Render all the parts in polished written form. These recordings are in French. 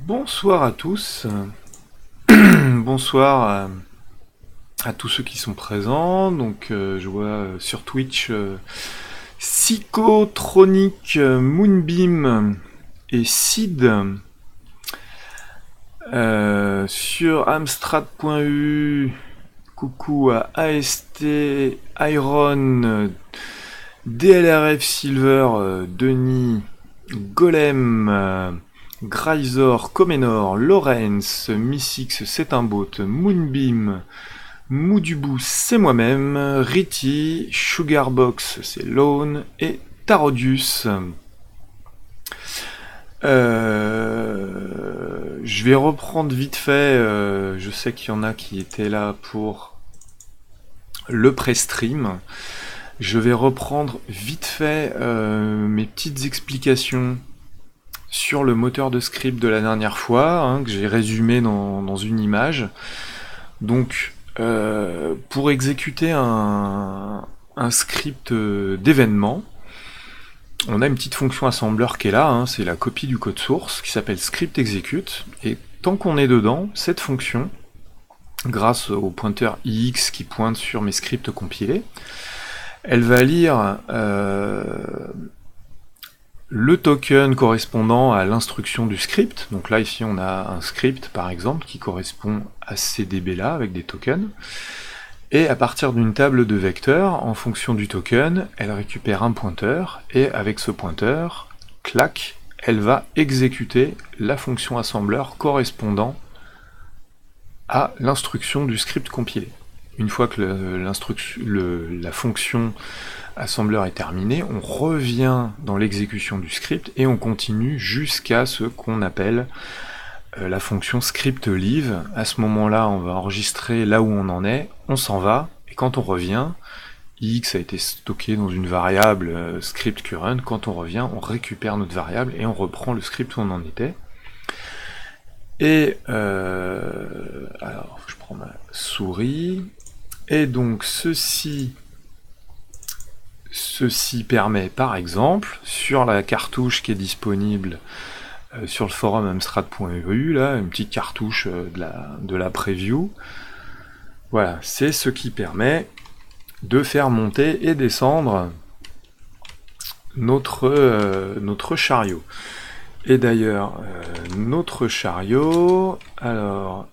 Bonsoir à tous, bonsoir à tous ceux qui sont présents. Donc je vois sur Twitch Psychotronic, Moonbeam et Sid. Sur Amstrad.eu, coucou à AST, Iron, DLRF Silver, Denis, Golem, Grisor, Comenor, Lawrence, Missix, c'est un bot, Moonbeam, Moudubou, c'est moi-même, Ritty, Sugarbox, c'est Lone, et Tarodius. Je vais reprendre vite fait, je sais qu'il y en a qui étaient là pour le pré-stream. Je vais reprendre vite fait mes petites explications sur le moteur de script de la dernière fois, hein, que j'ai résumé dans une image. Donc, pour exécuter un script d'événement, on a une petite fonction assembleur qui est là, hein, c'est la copie du code source, qui s'appelle script execute, et tant qu'on est dedans, cette fonction, grâce au pointeur ix qui pointe sur mes scripts compilés, elle va lire le token correspondant à l'instruction du script. Donc là, ici, on a un script, par exemple, qui correspond à ces DB-là, avec des tokens. Et à partir d'une table de vecteurs, en fonction du token, elle récupère un pointeur, et avec ce pointeur, clac, elle va exécuter la fonction assembleur correspondant à l'instruction du script compilé. Une fois que la fonction assembleur est terminée, on revient dans l'exécution du script et on continue jusqu'à ce qu'on appelle la fonction script leave. À ce moment-là, on va enregistrer là où on en est, on s'en va, et quand on revient, ix a été stocké dans une variable script current, quand on revient, on récupère notre variable et on reprend le script où on en était. Et alors, je prends ma souris, et donc ceci permet par exemple, sur la cartouche qui est disponible sur le forum amstrad.eu, là, une petite cartouche de la preview, voilà, c'est ce qui permet de faire monter et descendre notre chariot. Et d'ailleurs, notre chariot, alors,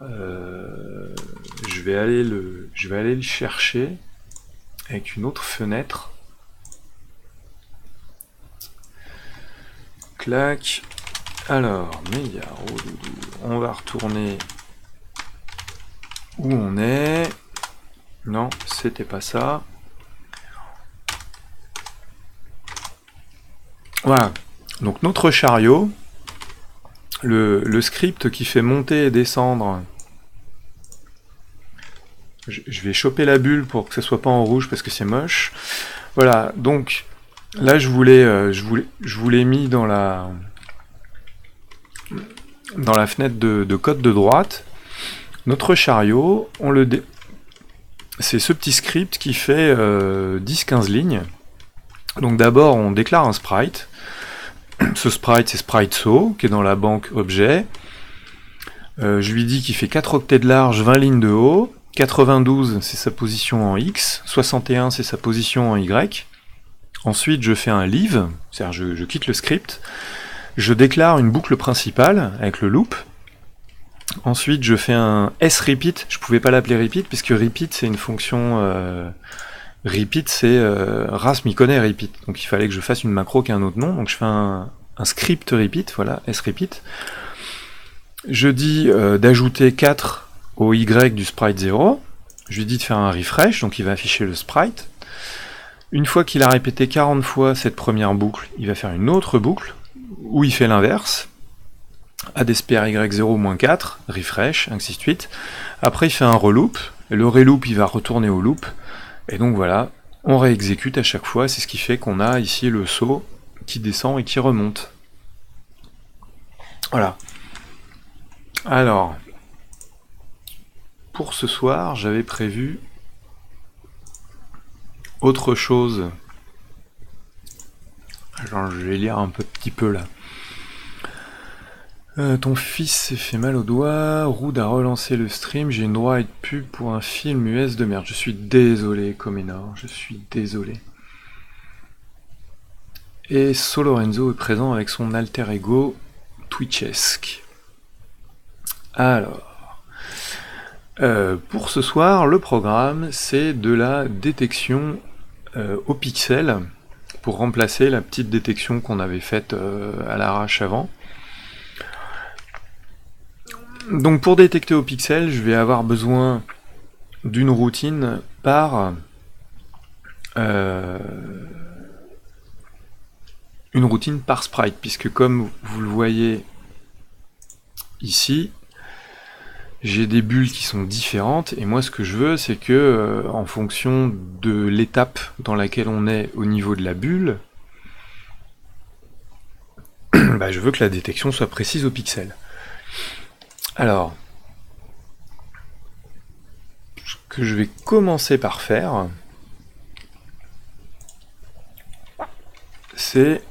je vais aller le chercher avec une autre fenêtre. Clac. Alors, méga, on va retourner où on est. Non, c'était pas ça. Voilà. Donc notre chariot, le script qui fait monter et descendre. Je vais choper la bulle pour que ça soit pas en rouge parce que c'est moche. Voilà, donc là je vous l'ai mis dans la fenêtre de code de droite. Notre chariot, c'est ce petit script qui fait 10-15 lignes. Donc d'abord on déclare un sprite. Ce sprite c'est sprite_so qui est dans la banque objet. Je lui dis qu'il fait 4 octets de large, 20 lignes de haut. 92 c'est sa position en X, 61 c'est sa position en Y. Ensuite je fais un leave, c'est-à-dire je quitte le script. Je déclare une boucle principale avec le loop. Ensuite je fais un sRepeat, je pouvais pas l'appeler repeat puisque repeat c'est une fonction repeat c'est RAS m'y connaît repeat, donc il fallait que je fasse une macro qui a un autre nom, donc je fais un script repeat, voilà, sRepeat. Je dis d'ajouter 4 au Y du sprite 0, je lui dis de faire un refresh, donc il va afficher le sprite. Une fois qu'il a répété 40 fois cette première boucle, il va faire une autre boucle, où il fait l'inverse, addSpr Y0 4, refresh, ainsi de suite. Après il fait un reloop, et le reloop il va retourner au loop, et donc voilà, on réexécute à chaque fois, c'est ce qui fait qu'on a ici le saut qui descend et qui remonte. Voilà. Alors, pour ce soir, j'avais prévu autre chose. Alors, je vais lire un petit peu là. Ton fils s'est fait mal au doigt, Rood a relancé le stream, j'ai une droite pub pour un film US de merde. Je suis désolé, Comenor, je suis désolé. Et Solorenzo est présent avec son alter ego Twitchesque. Alors, pour ce soir, le programme, c'est de la détection au pixel, pour remplacer la petite détection qu'on avait faite à l'arrache avant. Donc pour détecter au pixel, je vais avoir besoin d'une routine par sprite, puisque comme vous le voyez ici, j'ai des bulles qui sont différentes, et moi ce que je veux, c'est que en fonction de l'étape dans laquelle on est au niveau de la bulle, je veux que la détection soit précise au pixel. Alors, ce que je vais commencer par faire, c'est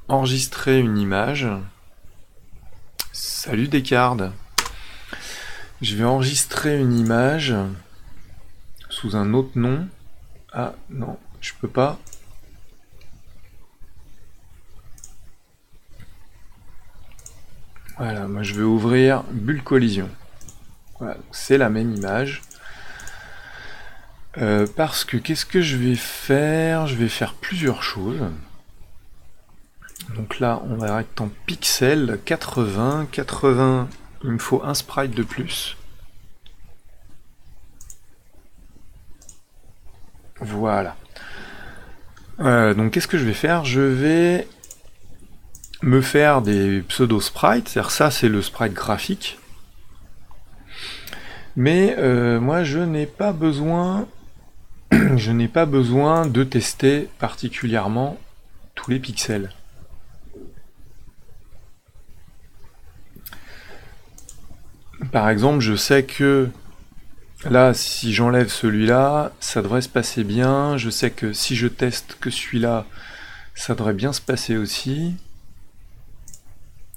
enregistrer une image. Salut Descartes. Je vais enregistrer une image sous un autre nom. Ah non, je peux pas. Voilà, moi je vais ouvrir bulle collision. Voilà, c'est la même image. Parce que qu'est-ce que je vais faire? Je vais faire plusieurs choses. Donc là, on va être en pixels 80. 80, il me faut un sprite de plus. Voilà. Donc qu'est-ce que je vais faire? Je vais me faire des pseudo-sprites, c'est-à-dire ça c'est le sprite graphique. Mais moi je n'ai pas besoin de tester particulièrement tous les pixels. Par exemple, je sais que là, si j'enlève celui-là, ça devrait se passer bien. Je sais que si je teste que celui-là, ça devrait bien se passer aussi.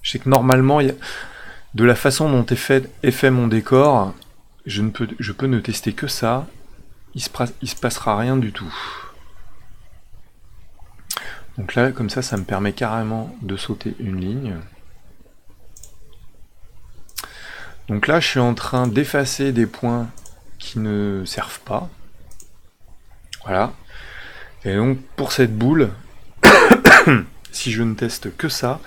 Je sais que normalement, de la façon dont est fait mon décor, je peux ne tester que ça. Il se passera rien du tout. Donc là, comme ça me permet carrément de sauter une ligne. Donc là, je suis en train d'effacer des points qui ne servent pas. Voilà. Et donc, pour cette boule, si je ne teste que ça,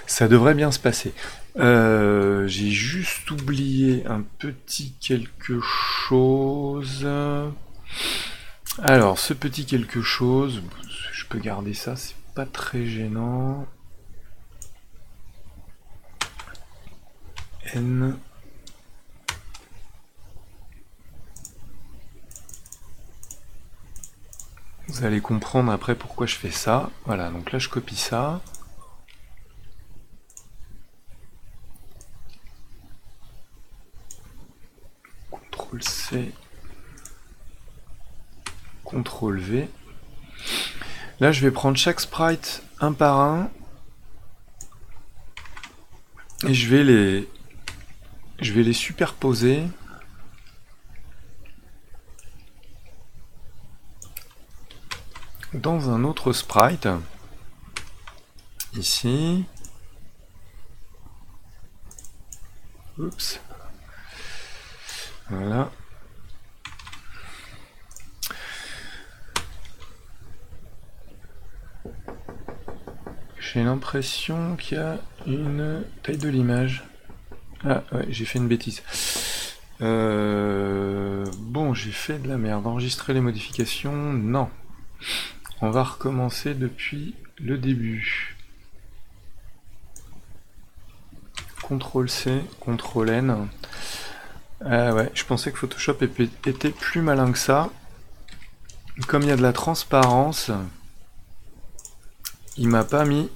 ça devrait bien se passer. J'ai juste oublié un petit quelque chose. Alors, ce petit quelque chose, je peux garder ça, c'est pas très gênant. N. Vous allez comprendre après pourquoi je fais ça. Voilà, donc là je copie ça. CTRL-C. CTRL-V. Là je vais prendre chaque sprite un par un. Et je vais les superposer. Dans un autre sprite, ici, oups, voilà, j'ai l'impression qu'il y a une taille de l'image, ah ouais, j'ai fait une bêtise, bon, j'ai fait de la merde, enregistrer les modifications, non. On va recommencer depuis le début. CTRL-C, CTRL-N. Ah ouais, je pensais que Photoshop était plus malin que ça. Comme il y a de la transparence, il m'a pas mis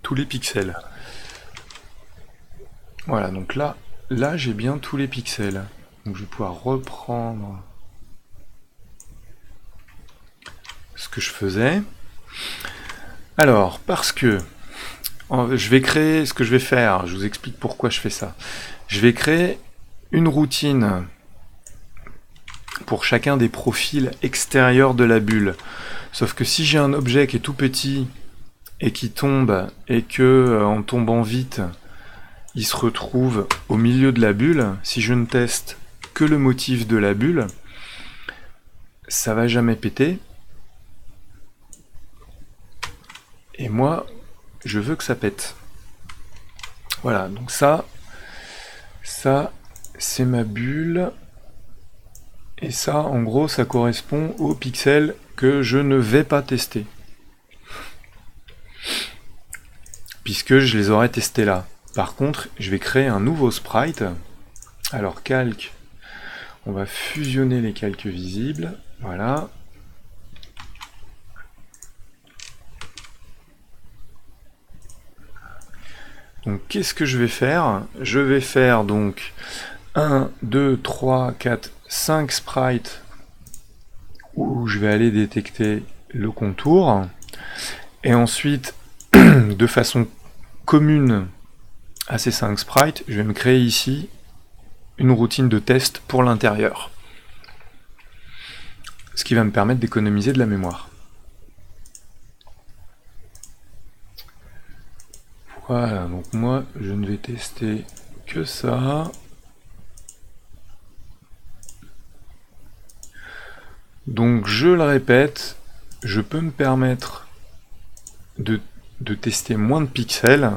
tous les pixels. Voilà, donc là j'ai bien tous les pixels. Donc je vais pouvoir reprendre ce que je faisais. Alors, parce que je vais créer ce que je vais faire, je vous explique pourquoi je fais ça. Je vais créer une routine pour chacun des profils extérieurs de la bulle. Sauf que si j'ai un objet qui est tout petit et qui tombe, et que en tombant vite, il se retrouve au milieu de la bulle, si je ne teste que le motif de la bulle, ça va jamais péter. Et moi, je veux que ça pète. Voilà, donc ça c'est ma bulle. Et ça, en gros, ça correspond aux pixels que je ne vais pas tester. Puisque je les aurais testés là. Par contre, je vais créer un nouveau sprite. Alors, calque, on va fusionner les calques visibles. Voilà. Donc, qu'est-ce que je vais faire? Je vais faire donc 1, 2, 3, 4, 5 sprites où je vais aller détecter le contour. Et ensuite, de façon commune à ces 5 sprites, je vais me créer ici une routine de test pour l'intérieur. Ce qui va me permettre d'économiser de la mémoire. Voilà, donc moi je ne vais tester que ça. Donc je le répète, je peux me permettre de tester moins de pixels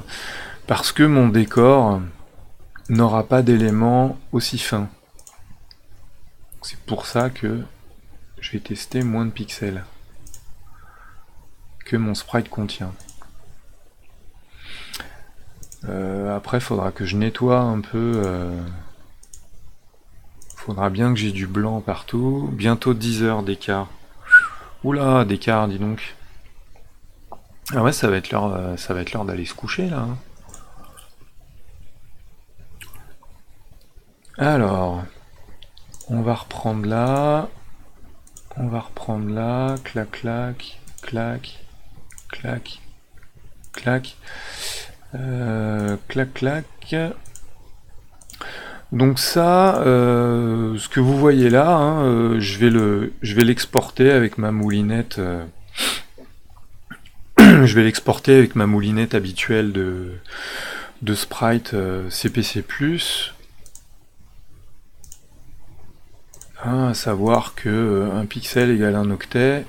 parce que mon décor n'aura pas d'éléments aussi fins. C'est pour ça que je vais tester moins de pixels que mon sprite contient. Après, il faudra que je nettoie un peu. Faudra bien que j'ai du blanc partout. Bientôt 10 heures d'écart. Oula, d'écart, dis donc. Ah ouais, ça va être l'heure d'aller se coucher là. Alors, on va reprendre là. On va reprendre là. Clac, clac, clac, clac, clac. Clac, clac. Donc ça, ce que vous voyez là, hein, je vais l'exporter avec ma moulinette. Je vais l'exporter avec ma moulinette habituelle de sprite CPC+. À savoir que 1 pixel égale 1 octet.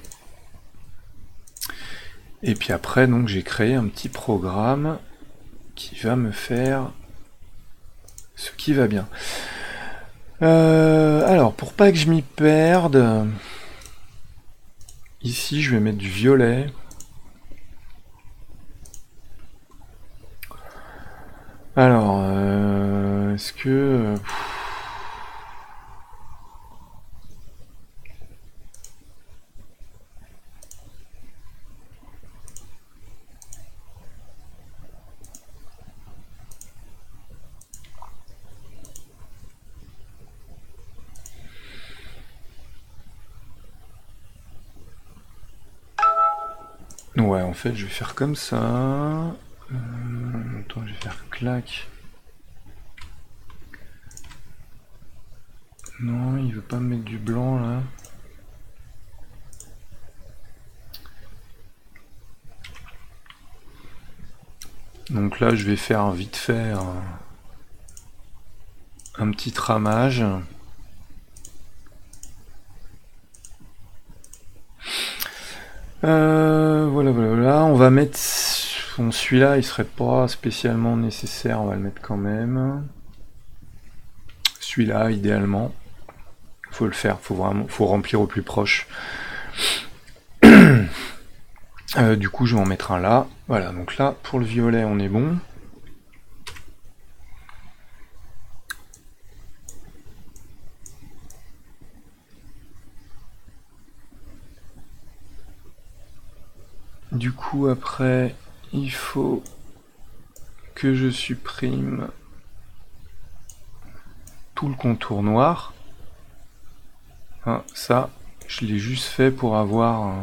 Et puis après, donc j'ai créé un petit programme qui va me faire ce qui va bien. Alors, pour pas que je m'y perde, ici je vais mettre du violet. Alors, est-ce que... Ouais, en fait, je vais faire comme ça. Attends, je vais faire clac. Non, il veut pas me mettre du blanc là. Donc là, je vais faire vite fait un petit tramage. Voilà. On va mettre... Bon, celui-là, il serait pas spécialement nécessaire, on va le mettre quand même. Celui-là, idéalement. Faut le faire, faut remplir au plus proche. Du coup, je vais en mettre un là. Voilà, donc là, pour le violet, on est bon. Du coup, après, il faut que je supprime tout le contour noir. Ça, je l'ai juste fait pour avoir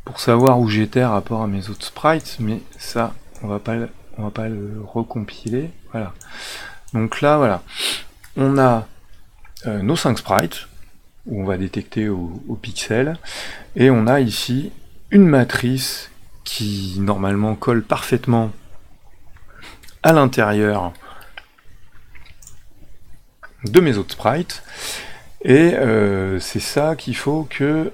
pour savoir où j'étais par rapport à mes autres sprites, mais ça, on va pas le recompiler. Voilà. Donc là, voilà, on a nos 5 sprites, où on va détecter au pixel, et on a ici une matrice qui normalement colle parfaitement à l'intérieur de mes autres sprites, et c'est ça qu'il faut que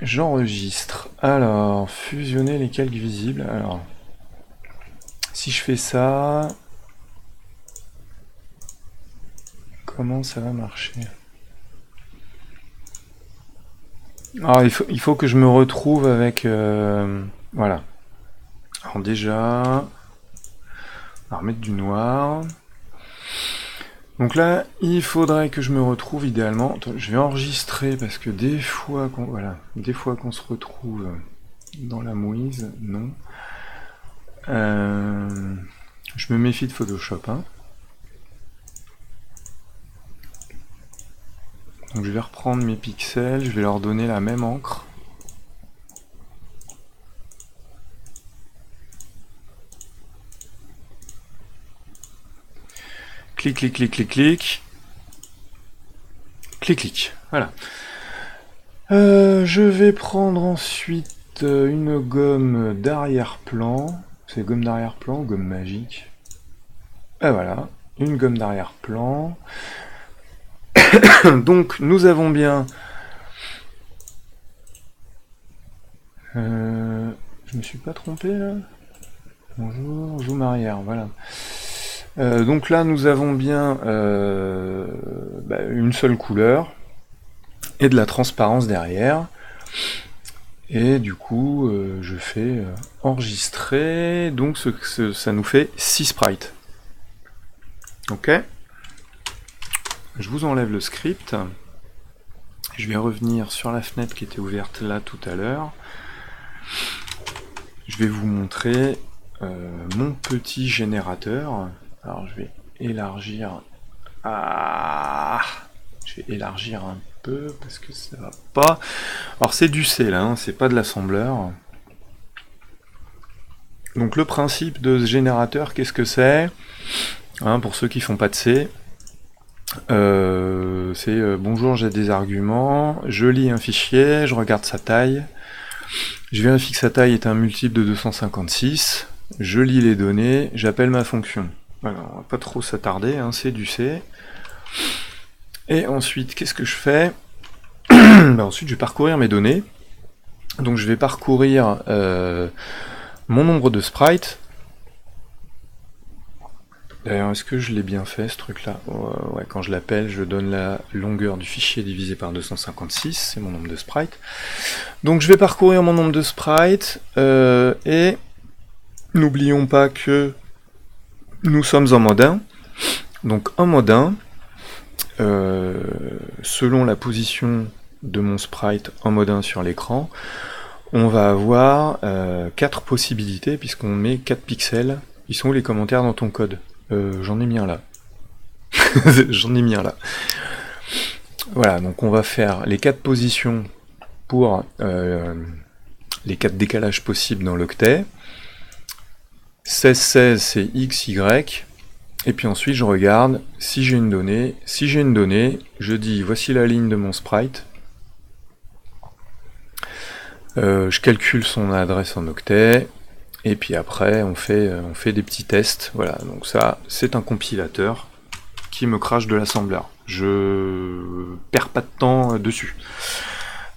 j'enregistre. Alors, fusionner les calques visibles. Alors, si je fais ça, comment ça va marcher? Alors, il faut que je me retrouve avec... voilà. Alors déjà, on va remettre du noir. Donc là, il faudrait que je me retrouve idéalement. Attends, je vais enregistrer parce que des fois qu'on se retrouve dans la mouise, non. Je me méfie de Photoshop. Hein. Donc je vais reprendre mes pixels, je vais leur donner la même encre. Clic, clic, clic, clic, clic. Clic, clic. Voilà. Je vais prendre ensuite une gomme d'arrière-plan. C'est gomme d'arrière-plan ou gomme magique? Et voilà, une gomme d'arrière-plan. Donc nous avons bien... je me suis pas trompé là? Bonjour, zoom arrière, voilà. Donc là nous avons bien une seule couleur et de la transparence derrière. Et du coup je fais enregistrer, donc ça nous fait 6 sprites. Ok. Je vous enlève le script. Je vais revenir sur la fenêtre qui était ouverte là tout à l'heure. Je vais vous montrer mon petit générateur. Alors je vais élargir. Je vais élargir un peu parce que ça va pas. Alors c'est du C là, hein, c'est pas de l'assembleur. Donc le principe de ce générateur, qu'est-ce que c'est? Hein, pour ceux qui font pas de C. C'est bonjour, j'ai des arguments, je lis un fichier, je regarde sa taille, je vérifie que sa taille est un multiple de 256, je lis les données, j'appelle ma fonction. Voilà, on va pas trop s'attarder, hein, c'est du C. Et ensuite, qu'est-ce que je fais? Ensuite, je vais parcourir mes données. Donc je vais parcourir mon nombre de sprites. D'ailleurs, est-ce que je l'ai bien fait ce truc-là? Ouais, quand je l'appelle, je donne la longueur du fichier divisé par 256, c'est mon nombre de sprites. Donc je vais parcourir mon nombre de sprites, et n'oublions pas que nous sommes en mode 1. Donc en mode 1, selon la position de mon sprite en mode 1 sur l'écran, on va avoir 4 possibilités, puisqu'on met 4 pixels. Ils sont où les commentaires dans ton code? J'en ai mis un là. J'en ai mis un là. Voilà, donc on va faire les 4 positions pour les 4 décalages possibles dans l'octet. 16-16 c'est X, Y. Et puis ensuite je regarde si j'ai une donnée. Si j'ai une donnée, je dis voici la ligne de mon sprite. Je calcule son adresse en octet. Et puis après, on fait des petits tests. Voilà, donc ça, c'est un compilateur qui me crache de l'assembleur. Je perds pas de temps dessus.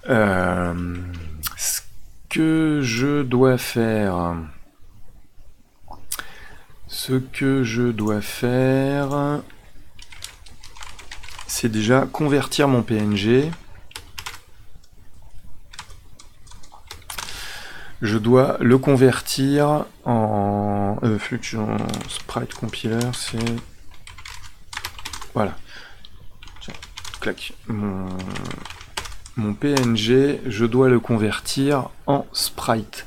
Ce que je dois faire... c'est déjà convertir mon PNG. Je dois le convertir en sprite compiler, c'est... Voilà. Tiens, clac. Mon PNG, je dois le convertir en sprite.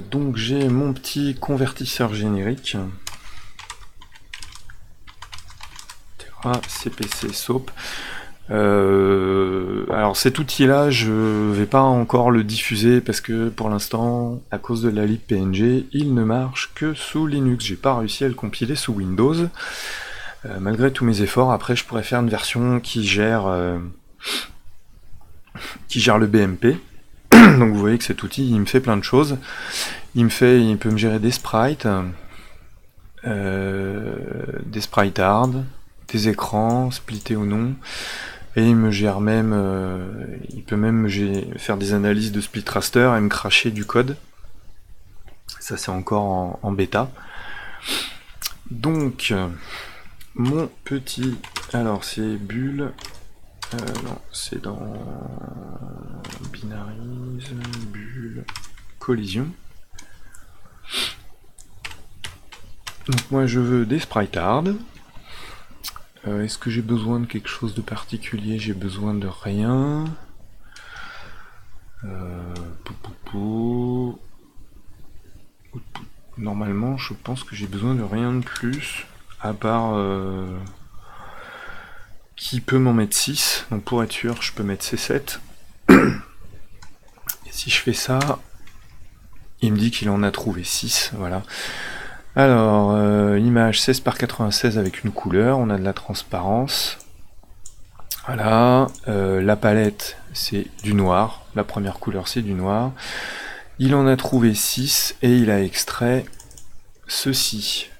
Donc j'ai mon petit convertisseur générique. CPC SOAP. Alors cet outil-là, je vais pas encore le diffuser parce que pour l'instant, à cause de la libpng, il ne marche que sous Linux. J'ai pas réussi à le compiler sous Windows. Malgré tous mes efforts, après je pourrais faire une version qui gère le BMP. Donc vous voyez que cet outil, il me fait plein de choses. Il peut me gérer des sprites, des sprites-art, des écrans, splittés ou non. Et il me gère même, il peut même faire des analyses de split raster et me cracher du code. Ça c'est encore en bêta. Donc, mon petit... Alors c'est bulle... non, c'est dans... Binaries, bulle, collision. Donc moi je veux des sprites-art. Est-ce que j'ai besoin de quelque chose de particulier? J'ai besoin de rien. Normalement, je pense que j'ai besoin de rien de plus, à part qui peut m'en mettre 6. Donc pour être sûr, je peux mettre C7. Et si je fais ça, il me dit qu'il en a trouvé 6. Voilà. Alors, image 16 par 96 avec une couleur, on a de la transparence. Voilà, la palette c'est du noir, la première couleur c'est du noir. Il en a trouvé 6 et il a extrait ceci.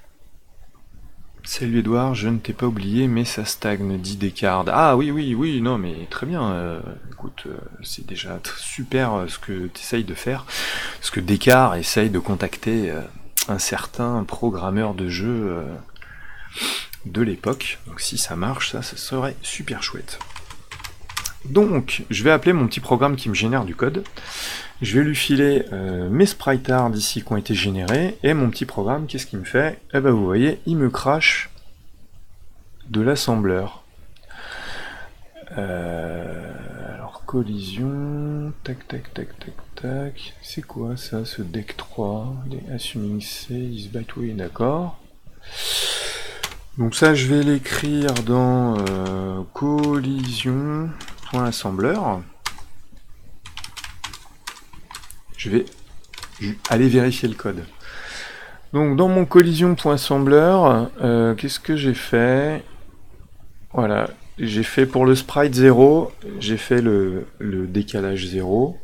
Salut Edouard, je ne t'ai pas oublié, mais ça stagne, dit Descartes. Ah oui, non mais très bien, écoute, c'est déjà super ce que tu essayes de faire, parce que Descartes essaye de contacter un certain programmeur de jeu de l'époque, donc si ça marche, ça serait super chouette. Donc, je vais appeler mon petit programme qui me génère du code, je vais lui filer mes sprites-art ici qui ont été générés, et mon petit programme, qu'est-ce qu'il me fait? Eh ben vous voyez, il me crache de l'assembleur. Alors, collision, tac, c'est quoi ça, ce deck 3, assuming C, is byte, oui, d'accord. Donc ça, je vais l'écrire dans collision.assembleur. Je vais aller vérifier le code. Donc dans mon collision.assembleur, qu'est-ce que j'ai fait? Voilà, j'ai fait pour le sprite 0, j'ai fait le décalage 0.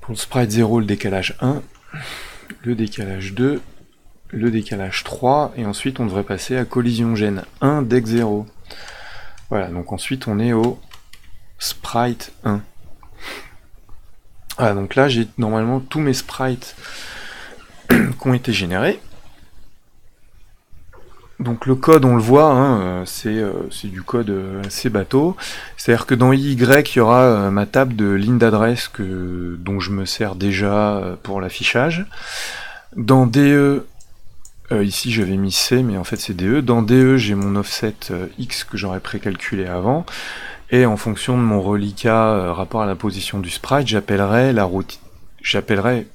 Pour le sprite 0, le décalage 1, le décalage 2, le décalage 3, et ensuite on devrait passer à collision gène 1, deck 0. Voilà, donc ensuite on est au sprite 1. Voilà, donc là j'ai normalement tous mes sprites qui ont été générés. Donc le code, on le voit, hein, c'est du code assez bateau. C'est-à-dire que dans IY, il y aura ma table de ligne d'adresse dont je me sers déjà pour l'affichage. Dans DE, ici j'avais mis C, mais en fait c'est DE. Dans DE, j'ai mon offset X que j'aurais précalculé avant. Et en fonction de mon reliquat rapport à la position du sprite, j'appellerai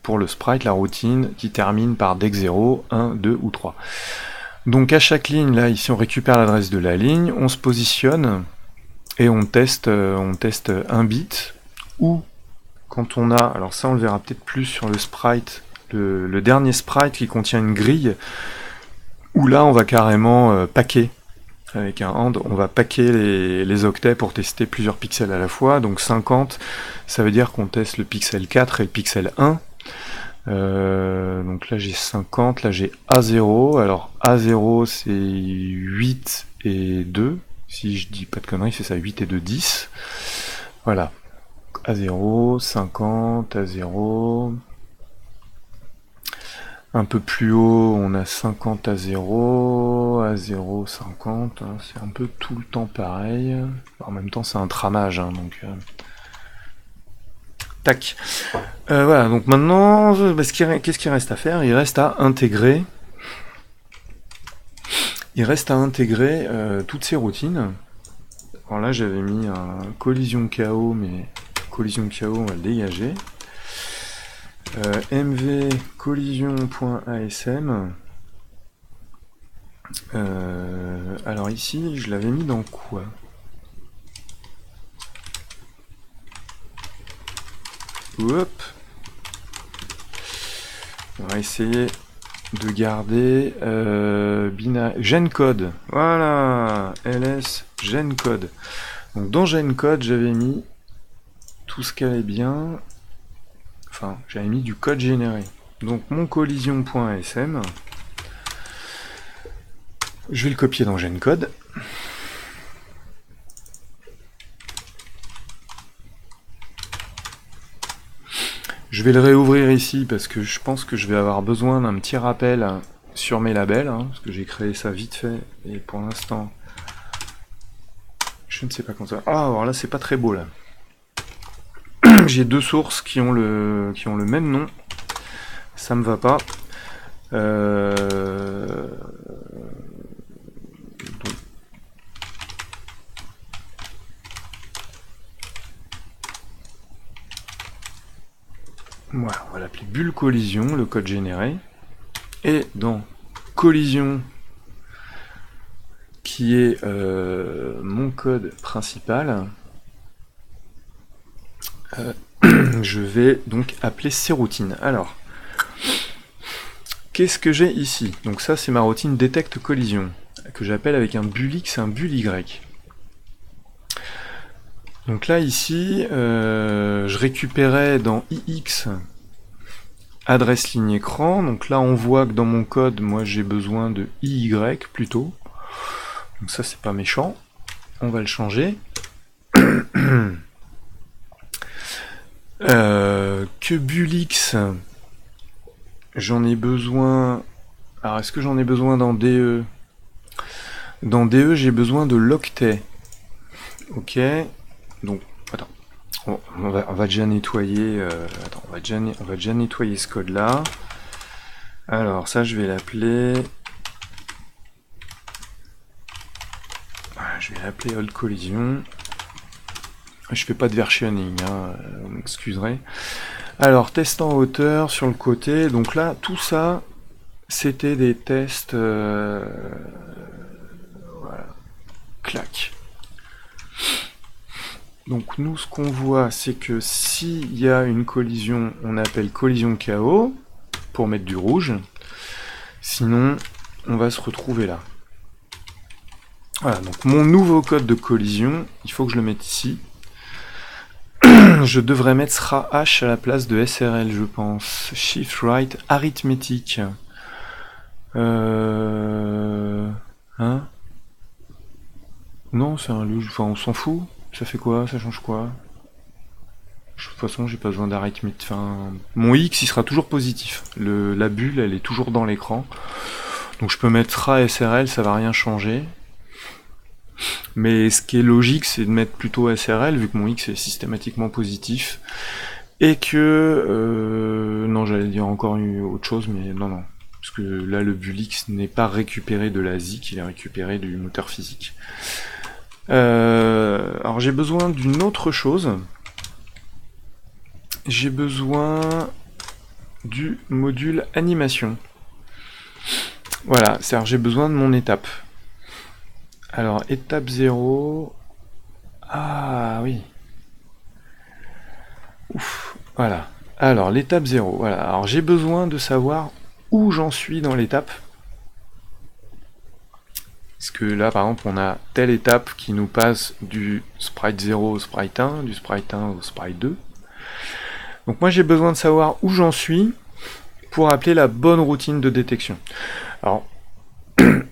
pour le sprite la routine qui termine par deck 0, 1, 2 ou 3. Donc à chaque ligne, là, ici on récupère l'adresse de la ligne, on se positionne et on teste un bit, ou quand on a, alors ça on le verra peut-être plus sur le sprite, le dernier sprite qui contient une grille, où là on va carrément packer, avec un AND, on va packer les octets pour tester plusieurs pixels à la fois, donc 50, ça veut dire qu'on teste le pixel 4 et le pixel 1, donc là j'ai 50, là j'ai A0, alors A0 c'est 8 et 2, si je dis pas de conneries c'est ça, 8 et 2, 10, voilà, A0, 50, A0, un peu plus haut on a 50 A0, A0, 50, hein, c'est un peu tout le temps pareil, en même temps c'est un tramage, hein, donc... Tac. Voilà, donc maintenant, qu'est-ce qu'il reste à faire? Il reste à intégrer. Toutes ces routines. Alors là, j'avais mis un collision KO, mais collision KO, on va le dégager. mv collision.asm. Alors ici, je l'avais mis dans quoi? Hop. On va essayer de garder GenCode. Voilà, ls GenCode. Donc dans GenCode, j'avais mis tout ce qu'elle est bien. Enfin, j'avais mis du code généré. Donc mon collision.sm, je vais le copier dans GenCode. Je vais le réouvrir ici parce que je pense que je vais avoir besoin d'un petit rappel sur mes labels, hein, parce que j'ai créé ça vite fait et pour l'instant je ne sais pas comment ça. Ah, alors là c'est pas très beau là. J'ai deux sources qui ont le même nom, ça me va pas. Donc, voilà, on va l'appeler bulle collision, le code généré. Et dans collision, qui est mon code principal, je vais donc appeler ces routines. Alors, qu'est-ce que j'ai ici? Donc ça, c'est ma routine détecte collision, que j'appelle avec un bull X et un bull Y. Donc là, ici, je récupérais dans IX adresse ligne écran. Donc là, on voit que dans mon code, moi, j'ai besoin de IY plutôt. Donc ça, c'est pas méchant. On va le changer. Que bull X, j'en ai besoin... Alors, est-ce que j'en ai besoin dans DE? Dans DE, j'ai besoin de l'octet. Ok. Donc, attends. On va déjà nettoyer... attends, on va déjà nettoyer ce code-là. Alors, ça, je vais l'appeler... Voilà, je vais l'appeler Old Collision. Je fais pas de versionning, hein, vous m'excuserez. Alors, test en hauteur sur le côté. Donc là, tout ça, c'était des tests... voilà. Clac. Donc nous, ce qu'on voit, c'est que s'il y a une collision, on appelle collision KO, pour mettre du rouge. Sinon, on va se retrouver là. Voilà, donc mon nouveau code de collision, il faut que je le mette ici. Je devrais mettre SRAH à la place de SRL, je pense. Shift right arithmétique. Hein? Non, c'est un luge. Enfin, on s'en fout. Ça fait quoi? Ça change quoi? De toute façon, j'ai pas besoin d'arithmétique. Enfin, mon X, il sera toujours positif. La bulle, elle est toujours dans l'écran. Donc je peux mettre SRA SRL, ça va rien changer. Mais ce qui est logique, c'est de mettre plutôt SRL, vu que mon X est systématiquement positif. Et que... non, j'allais dire encore autre chose, mais non. Parce que là, le bull X n'est pas récupéré de la ZIC, il est récupéré du moteur physique. Alors j'ai besoin d'une autre chose. J'ai besoin du module animation. Voilà, c'est-à-dire j'ai besoin de mon étape. Alors, étape 0... Ah oui. Ouf, voilà. Alors, l'étape 0, voilà. Alors, j'ai besoin de savoir où j'en suis dans l'étape. Parce que là, par exemple, on a telle étape qui nous passe du sprite 0 au sprite 1, du sprite 1 au sprite 2. Donc moi, j'ai besoin de savoir où j'en suis pour appeler la bonne routine de détection. Alors,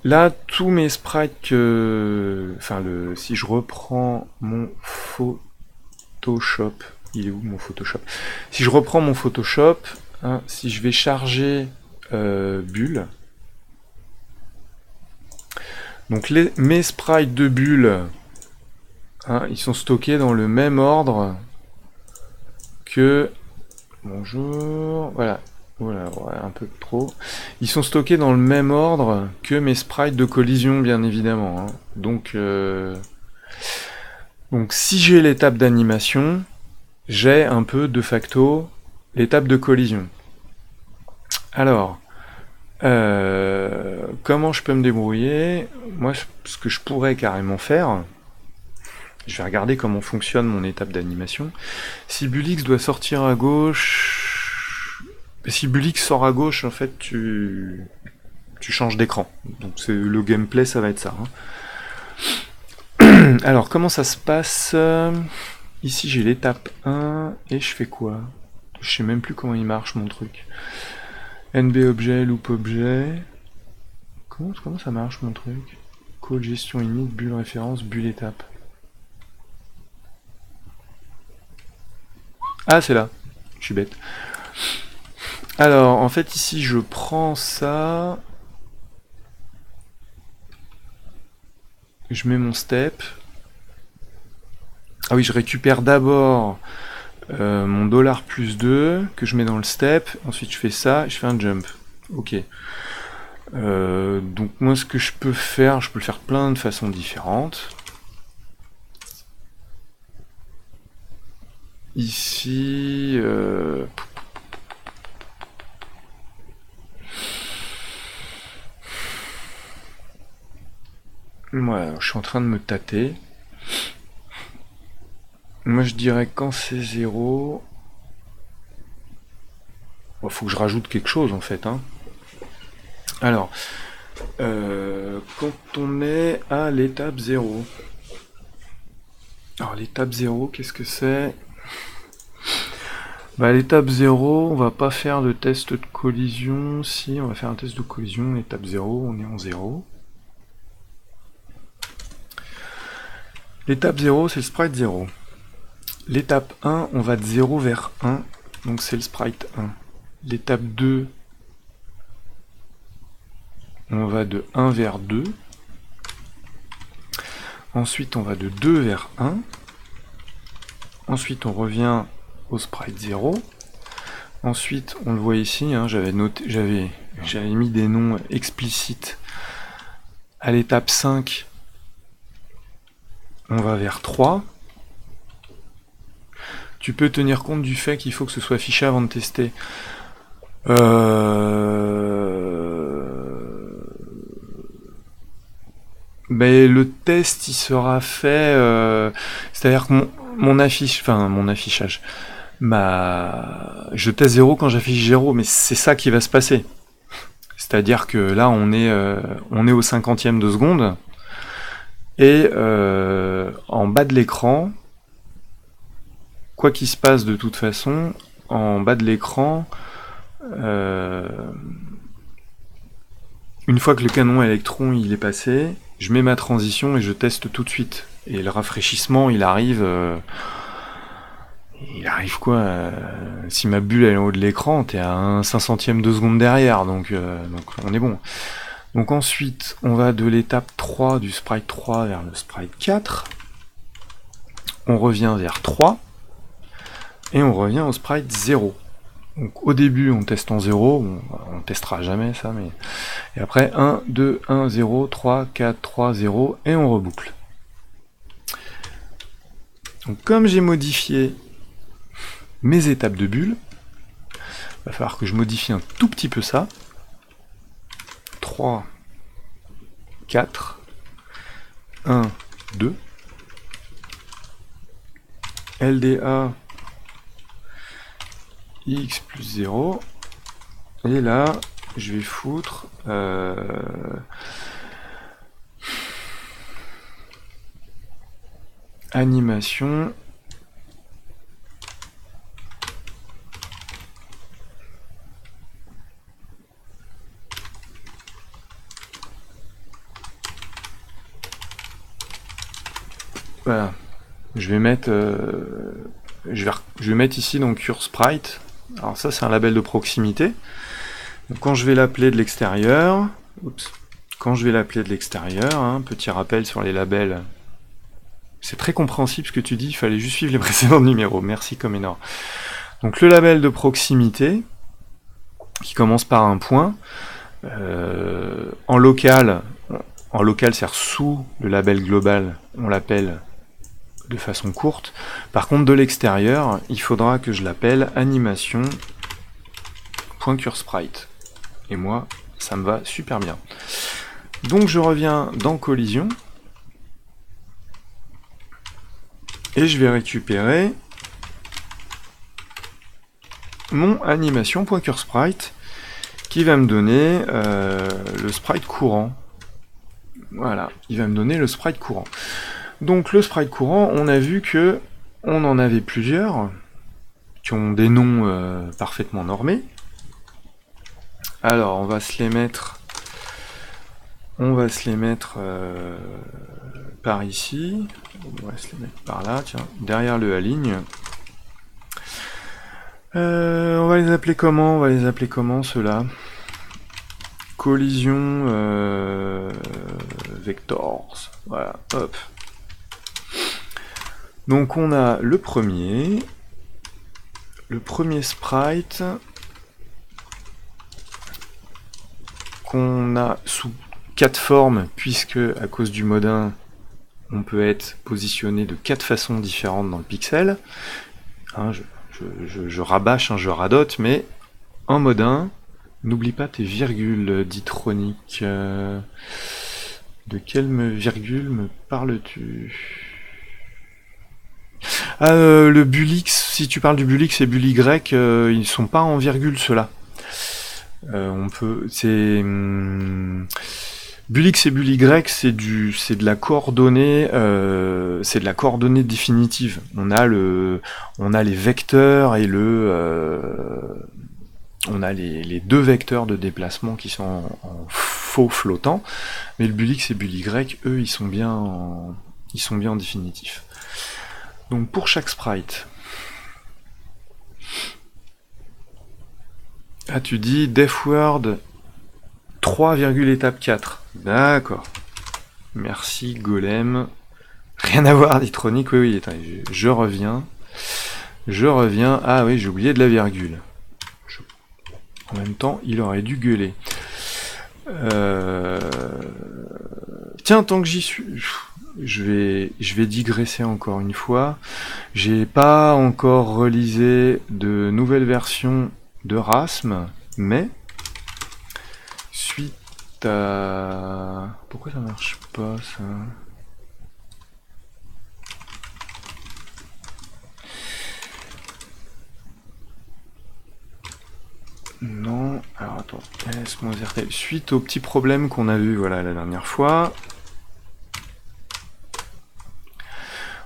là, tous mes sprites, si je reprends mon Photoshop, il est où mon Photoshop? Si je reprends mon Photoshop, hein, si je vais charger bulle, donc mes sprites de bulle, hein, ils sont stockés dans le même ordre que... Bonjour, voilà. Voilà, un peu trop. Ils sont stockés dans le même ordre que mes sprites de collision, bien évidemment. Hein. Donc si j'ai l'étape d'animation, j'ai un peu de facto l'étape de collision. Alors, Comment je peux me débrouiller? Moi, ce que je pourrais carrément faire, je vais regarder comment fonctionne mon étape d'animation. Si Bulix doit sortir à gauche... Si Bulix sort à gauche, en fait, tu changes d'écran. Donc le gameplay, ça va être ça. Hein. Alors, comment ça se passe? Ici, j'ai l'étape 1, et je fais quoi? Je sais même plus comment il marche, mon truc. NB objet, loop objet... Comment ça marche, mon truc? Code gestion init, bulle référence, bulle étape. Ah, c'est là. Je suis bête. Alors, en fait, ici, je prends ça. Je mets mon step. Ah oui, je récupère d'abord mon $+2 que je mets dans le step. Ensuite, je fais ça et je fais un jump. Ok. Donc, moi, ce que je peux faire, je peux le faire plein de façons différentes. Ici... Ouais, je suis en train de me tâter. Moi je dirais quand c'est 0... Bon, faut que je rajoute quelque chose en fait. Hein. Alors, quand on est à l'étape 0... Alors l'étape 0, qu'est-ce que c'est? Bah l'étape 0, on va pas faire de test de collision. Si, on va faire un test de collision. Étape 0, on est en 0. L'étape 0, c'est le sprite 0. L'étape 1, on va de 0 vers 1, donc c'est le sprite 1. L'étape 2, on va de 1 vers 2. Ensuite, on va de 2 vers 1. Ensuite, on revient au sprite 0. Ensuite, on le voit ici, hein, j'avais mis des noms explicites. À l'étape 5, on va vers 3. Tu peux tenir compte du fait qu'il faut que ce soit affiché avant de tester. Mais le test il sera fait, c'est-à-dire que mon affichage, je teste 0 quand j'affiche 0, mais c'est ça qui va se passer. C'est-à-dire que là on est au 50e de seconde, et en bas de l'écran, quoi qu'il se passe de toute façon, en bas de l'écran, une fois que le canon électron il est passé, je mets ma transition et je teste tout de suite. Et le rafraîchissement, il arrive quoi si ma bulle est en haut de l'écran, t'es à un 500e de seconde derrière, donc on est bon. Donc ensuite, on va de l'étape 3 du sprite 3 vers le sprite 4. On revient vers 3. Et on revient au sprite 0. Donc au début on teste en 0, on testera jamais ça, mais... Et après 1, 2, 1, 0, 3, 4, 3, 0, et on reboucle. Donc comme j'ai modifié mes étapes de bulle, il va falloir que je modifie un tout petit peu ça. 3, 4, 1, 2, LDA x plus 0, et là je vais foutre animation voilà, je vais mettre je vais mettre ici donc CureSprite. Alors ça c'est un label de proximité. Donc, quand je vais l'appeler de l'extérieur, hein, petit rappel sur les labels, c'est très compréhensible ce que tu dis, il fallait juste suivre les précédents numéros, merci Comenor. Donc le label de proximité, qui commence par un point, en local c'est sous le label global, on l'appelle de façon courte. Par contre de l'extérieur, il faudra que je l'appelle animation.CureSprite. Et moi, ça me va super bien. Donc je reviens dans collision, et je vais récupérer mon animation.curSprite qui va me donner le sprite courant. Voilà, il va me donner le sprite courant. Donc le sprite courant, on a vu que on en avait plusieurs qui ont des noms parfaitement normés. Alors on va se les mettre par ici, on va se les mettre par là, tiens, derrière le aligne. On va les appeler comment? On va les appeler comment ceux-là? Collision vectors. Voilà, hop. Donc on a le premier sprite qu'on a sous 4 formes, puisque à cause du mode 1, on peut être positionné de 4 façons différentes dans le pixel. Hein, je rabâche, hein, je radote, mais en mode 1, n'oublie pas tes virgules, dit Tronic. De quelle virgule me parles-tu? Le Bulix, si tu parles du Bulix et Bully, ils sont pas en virgule ceux-là. Bulix et Bully, c'est de la coordonnée, définitive. On a les vecteurs et on a les deux vecteurs de déplacement qui sont en faux flottant, mais le Bulix et Bully, eux, ils sont bien en définitif. Donc pour chaque sprite, tu dis DefWord 3, étape 4. D'accord. Merci Golem. Rien à voir, Ditronic. Oui, attendez, je reviens. Ah oui, j'ai oublié de la virgule. En même temps, il aurait dû gueuler. Tiens, tant que j'y suis, je vais digresser encore une fois. J'ai pas encore relisé de nouvelles versions de Rasm, mais suite à... Pourquoi ça marche pas, ça? Non, alors attends, S-RTL. Suite au petit problème qu'on a vu, voilà, la dernière fois.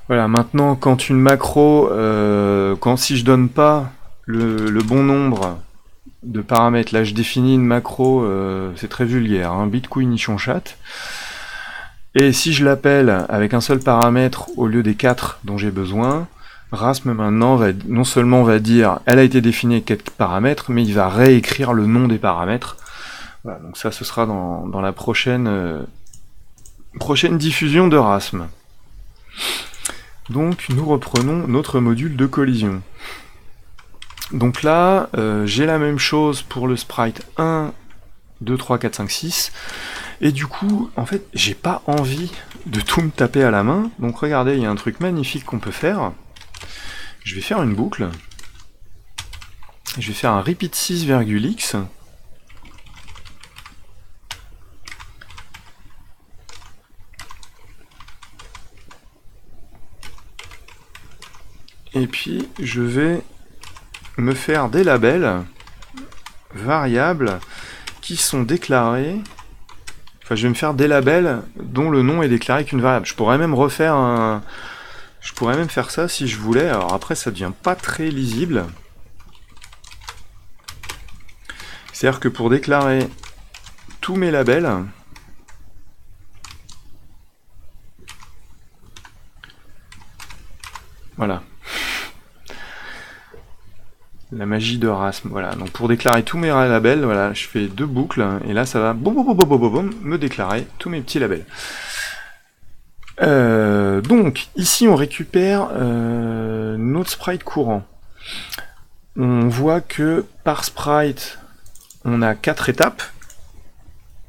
Voilà, maintenant, quand une macro, si je donne pas le bon nombre de paramètres, là je définis une macro, c'est très vulgaire, hein, Bitcoin nichon chat. Et si je l'appelle avec un seul paramètre au lieu des 4 dont j'ai besoin, Rasm maintenant non seulement va dire elle a été définie avec 4 paramètres, mais il va réécrire le nom des paramètres. Voilà, donc ça ce sera dans la prochaine diffusion de Rasm. Donc nous reprenons notre module de collision. Donc là, j'ai la même chose pour le sprite 1, 2, 3, 4, 5, 6. Et du coup, en fait, j'ai pas envie de tout me taper à la main. Donc regardez, il y a un truc magnifique qu'on peut faire. Je vais faire une boucle. Je vais faire un repeat 6,x. Et puis, je vais me faire des labels variables qui sont déclarés. Enfin, je vais me faire des labels dont le nom est déclaré qu'une variable. Je pourrais même faire ça si je voulais. Alors après, ça devient pas très lisible. C'est-à-dire que pour déclarer tous mes labels, voilà. La magie de Rasm, voilà. Donc pour déclarer tous mes labels, voilà, je fais 2 boucles, et là ça va me déclarer tous mes petits labels. Donc ici on récupère notre sprite courant. On voit que par sprite, on a 4 étapes.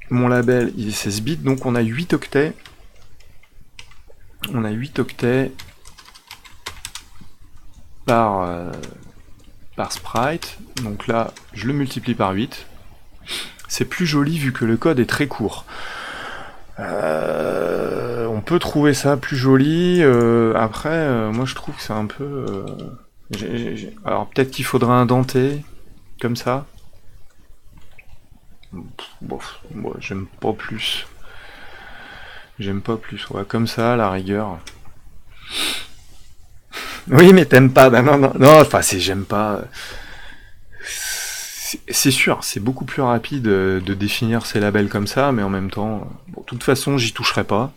Mon label il est 16 bits, donc on a 8 octets. On a 8 octets par sprite, donc là je le multiplie par 8, c'est plus joli vu que le code est très court. On peut trouver ça plus joli. Après, moi je trouve que c'est un peu... Alors peut-être qu'il faudrait indenter, comme ça. Bon, moi, j'aime pas plus. J'aime pas plus, ouais, comme ça, à la rigueur. Oui, mais t'aimes pas, bah non, non, non, enfin, j'aime pas. C'est sûr, c'est beaucoup plus rapide de définir ces labels comme ça, mais en même temps, bon, de toute façon, j'y toucherai pas.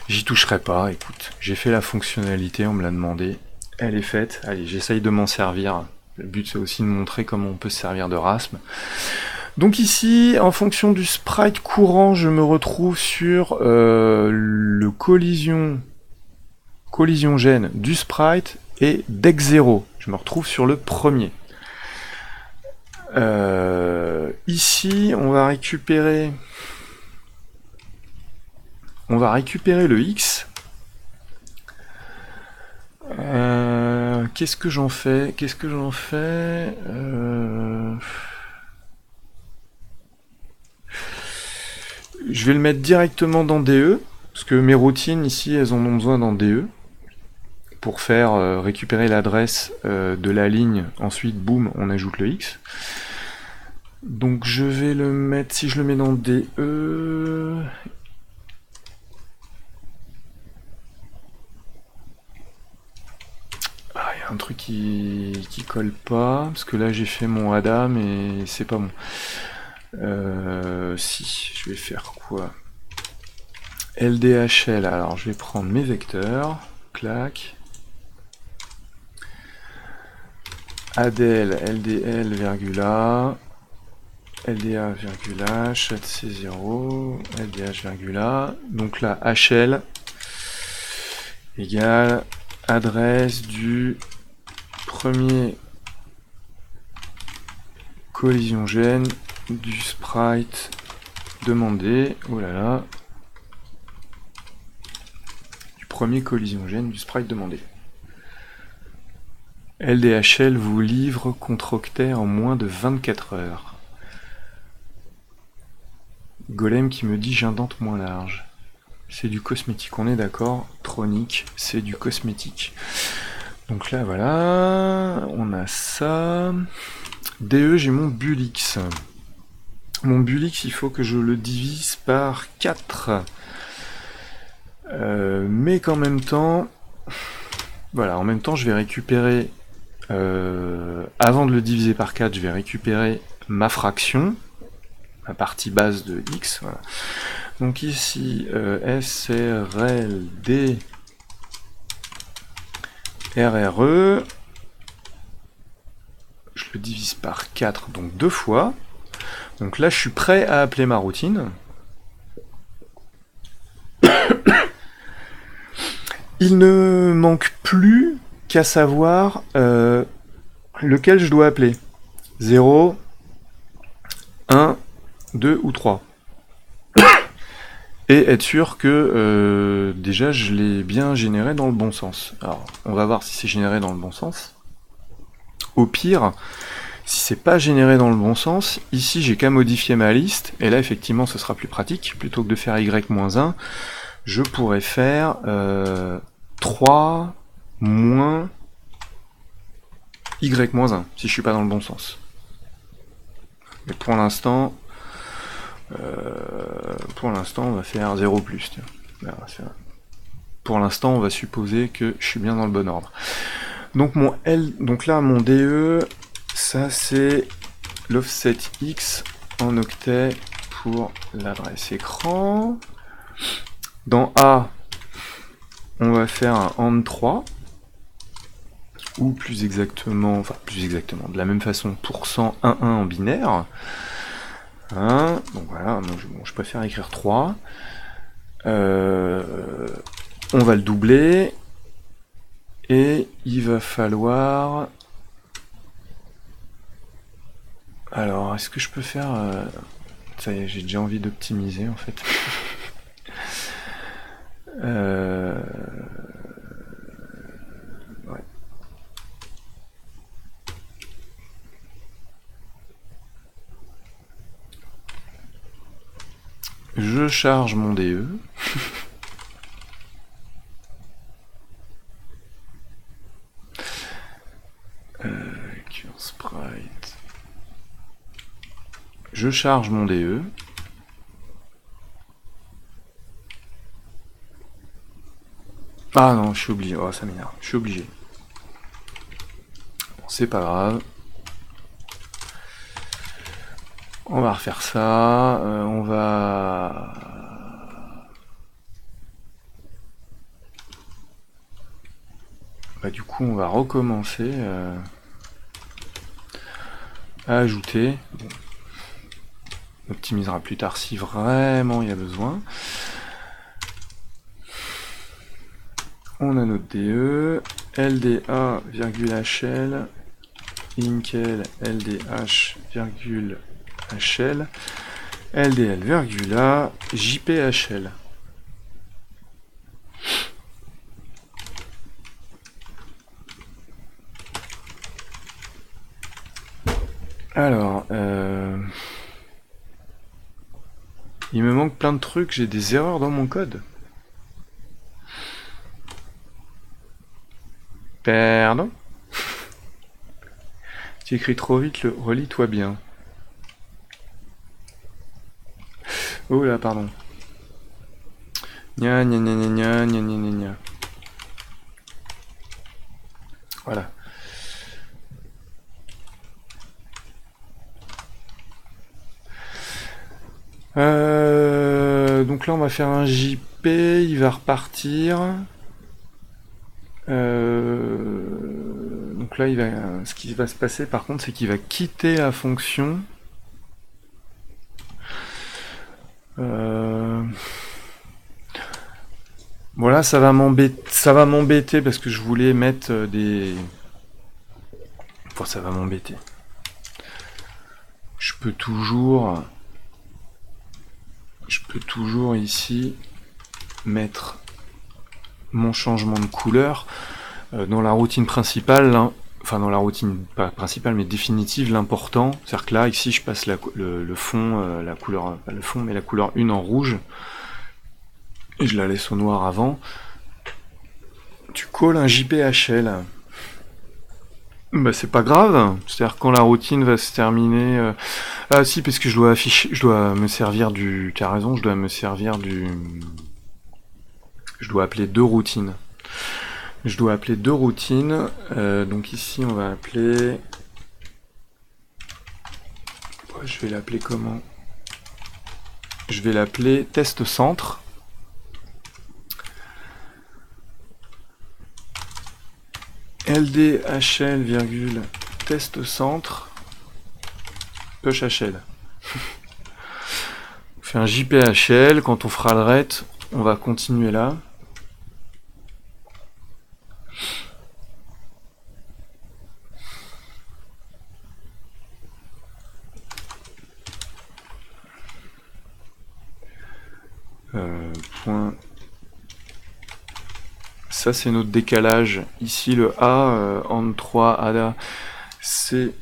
J'y toucherai pas, écoute. J'ai fait la fonctionnalité, on me l'a demandé. Elle est faite, allez, j'essaye de m'en servir. Le but, c'est aussi de montrer comment on peut se servir de Rasm. Donc ici, en fonction du sprite courant, je me retrouve sur le collision gène du sprite et dex0. Je me retrouve sur le premier. Ici, on va récupérer le X. Qu'est-ce que j'en fais? Je vais le mettre directement dans DE, parce que mes routines ici, elles en ont besoin dans DE, pour faire récupérer l'adresse de la ligne, ensuite, boum, on ajoute le X. Donc je vais le mettre, si je le mets dans DE... Ah, il y a un truc qui colle pas, parce que là j'ai fait mon ADA, mais c'est pas bon. Si, je vais faire quoi? LDHL, alors je vais prendre mes vecteurs, clac. ADL, LDL, virgula, LDA, virgula, HC0, LDH, virgula. Donc là, HL égale adresse du premier collision gène du sprite demandé. Oh là là. Du premier collision gène du sprite demandé. LDHL vous livre contre octet en moins de 24 heures. Golem qui me dit j'indente moins large. C'est du cosmétique, on est d'accord. Tronic, c'est du cosmétique. Donc là, voilà, on a ça. DE, j'ai mon Bulix. Mon Bulix, il faut que je le divise par 4. Mais qu'en même temps, voilà, en même temps, je vais récupérer, avant de le diviser par 4, je vais récupérer ma fraction, ma partie base de x. Voilà. Donc ici, SRLD RRE, je le divise par 4, donc 2 fois. Donc là, je suis prêt à appeler ma routine. Il ne manque plus qu'à savoir lequel je dois appeler. 0, 1, 2 ou 3. Et être sûr que déjà je l'ai bien généré dans le bon sens. Alors, on va voir si c'est généré dans le bon sens. Au pire, si c'est pas généré dans le bon sens, ici j'ai qu'à modifier ma liste, et là effectivement ce sera plus pratique. Plutôt que de faire y-1, je pourrais faire 3 moins y-1, si je suis pas dans le bon sens. Mais pour l'instant, on va faire 0 plus. Pour l'instant, on va supposer que je suis bien dans le bon ordre. Donc mon donc là mon DE, ça c'est l'offset X en octet pour l'adresse écran. Dans A, on va faire un AND 3, ou plus exactement, de la même façon, %11 en binaire. Hein, donc voilà, je préfère écrire 3. On va le doubler. Et il va falloir... Alors, est-ce que je peux faire... Ça y est, j'ai déjà envie d'optimiser, en fait. Ouais. Je charge mon DE. Cure Sprite. Je charge mon DE. Ah non, je suis obligé. Oh, ça m'énerve. Je suis obligé. Bon, c'est pas grave. On va refaire ça. On va... Bah, du coup, on va recommencer à ajouter. Bon. On optimisera plus tard si vraiment il y a besoin. On a notre DE, LDA, HL, Inkel, LDH, HL, LDL, A, JPHL. Alors, il me manque plein de trucs, j'ai des erreurs dans mon code. Pardon? Tu écris trop vite, relis-toi bien. Oh là, pardon. Gna gna gna gna gna gna gna gna. Voilà. Donc là on va faire un JP, il va repartir. Donc là ce qui va se passer par contre c'est qu'il va quitter la fonction. Voilà, ça va m'embêter parce que je voulais mettre des... Enfin, ça va m'embêter. Je peux toujours ici mettre mon changement de couleur dans la routine principale, hein, enfin dans la routine pas principale mais définitive, l'important, c'est-à-dire que là ici je passe le fond, la couleur, pas le fond mais la couleur 1 en rouge et je la laisse au noir avant. Tu calls un JPHL. Bah c'est pas grave, c'est-à-dire quand la routine va se terminer. Ah si, parce que je dois me servir du. T'as raison, je dois me servir du. Je dois appeler deux routines. Donc ici on va appeler. Je vais l'appeler comment? Je vais l'appeler test centre. LDHL, test centre, pushHL. On fait un JPHL, quand on fera le ret, on va continuer là. Point. Ça c'est notre décalage. Ici le A, en 3 ADA, c'est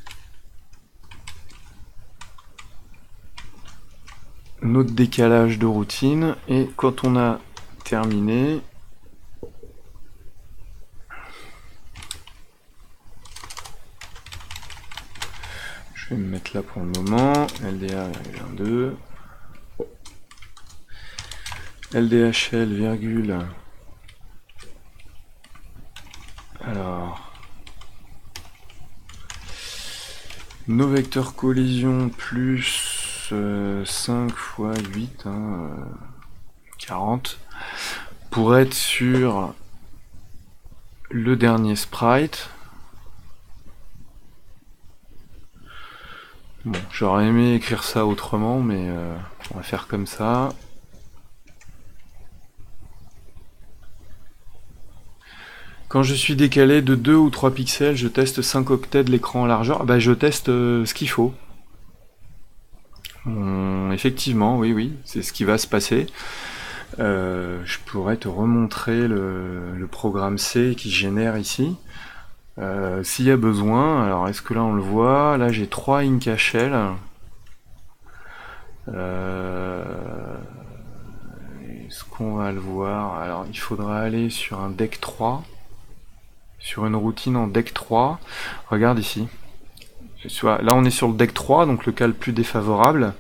notre décalage de routine. Et quand on a terminé, je vais me mettre là pour le moment, LDA,2, LDHL, virgule. Alors, nos vecteurs collision plus 5 fois 8, 40, pour être sur le dernier sprite. Bon, j'aurais aimé écrire ça autrement, mais on va faire comme ça. Quand je suis décalé de 2 ou 3 pixels, je teste 5 octets de l'écran en largeur. Bah, je teste ce qu'il faut. Effectivement, oui, c'est ce qui va se passer. Je pourrais te remontrer le programme C qui génère ici. S'il y a besoin, alors est-ce que là on le voit? Là j'ai 3 InkHL. qu'on va le voir? Alors, il faudra aller sur un deck 3, sur une routine en deck 3. Regarde ici. Là, on est sur le deck 3, donc le cas le plus défavorable.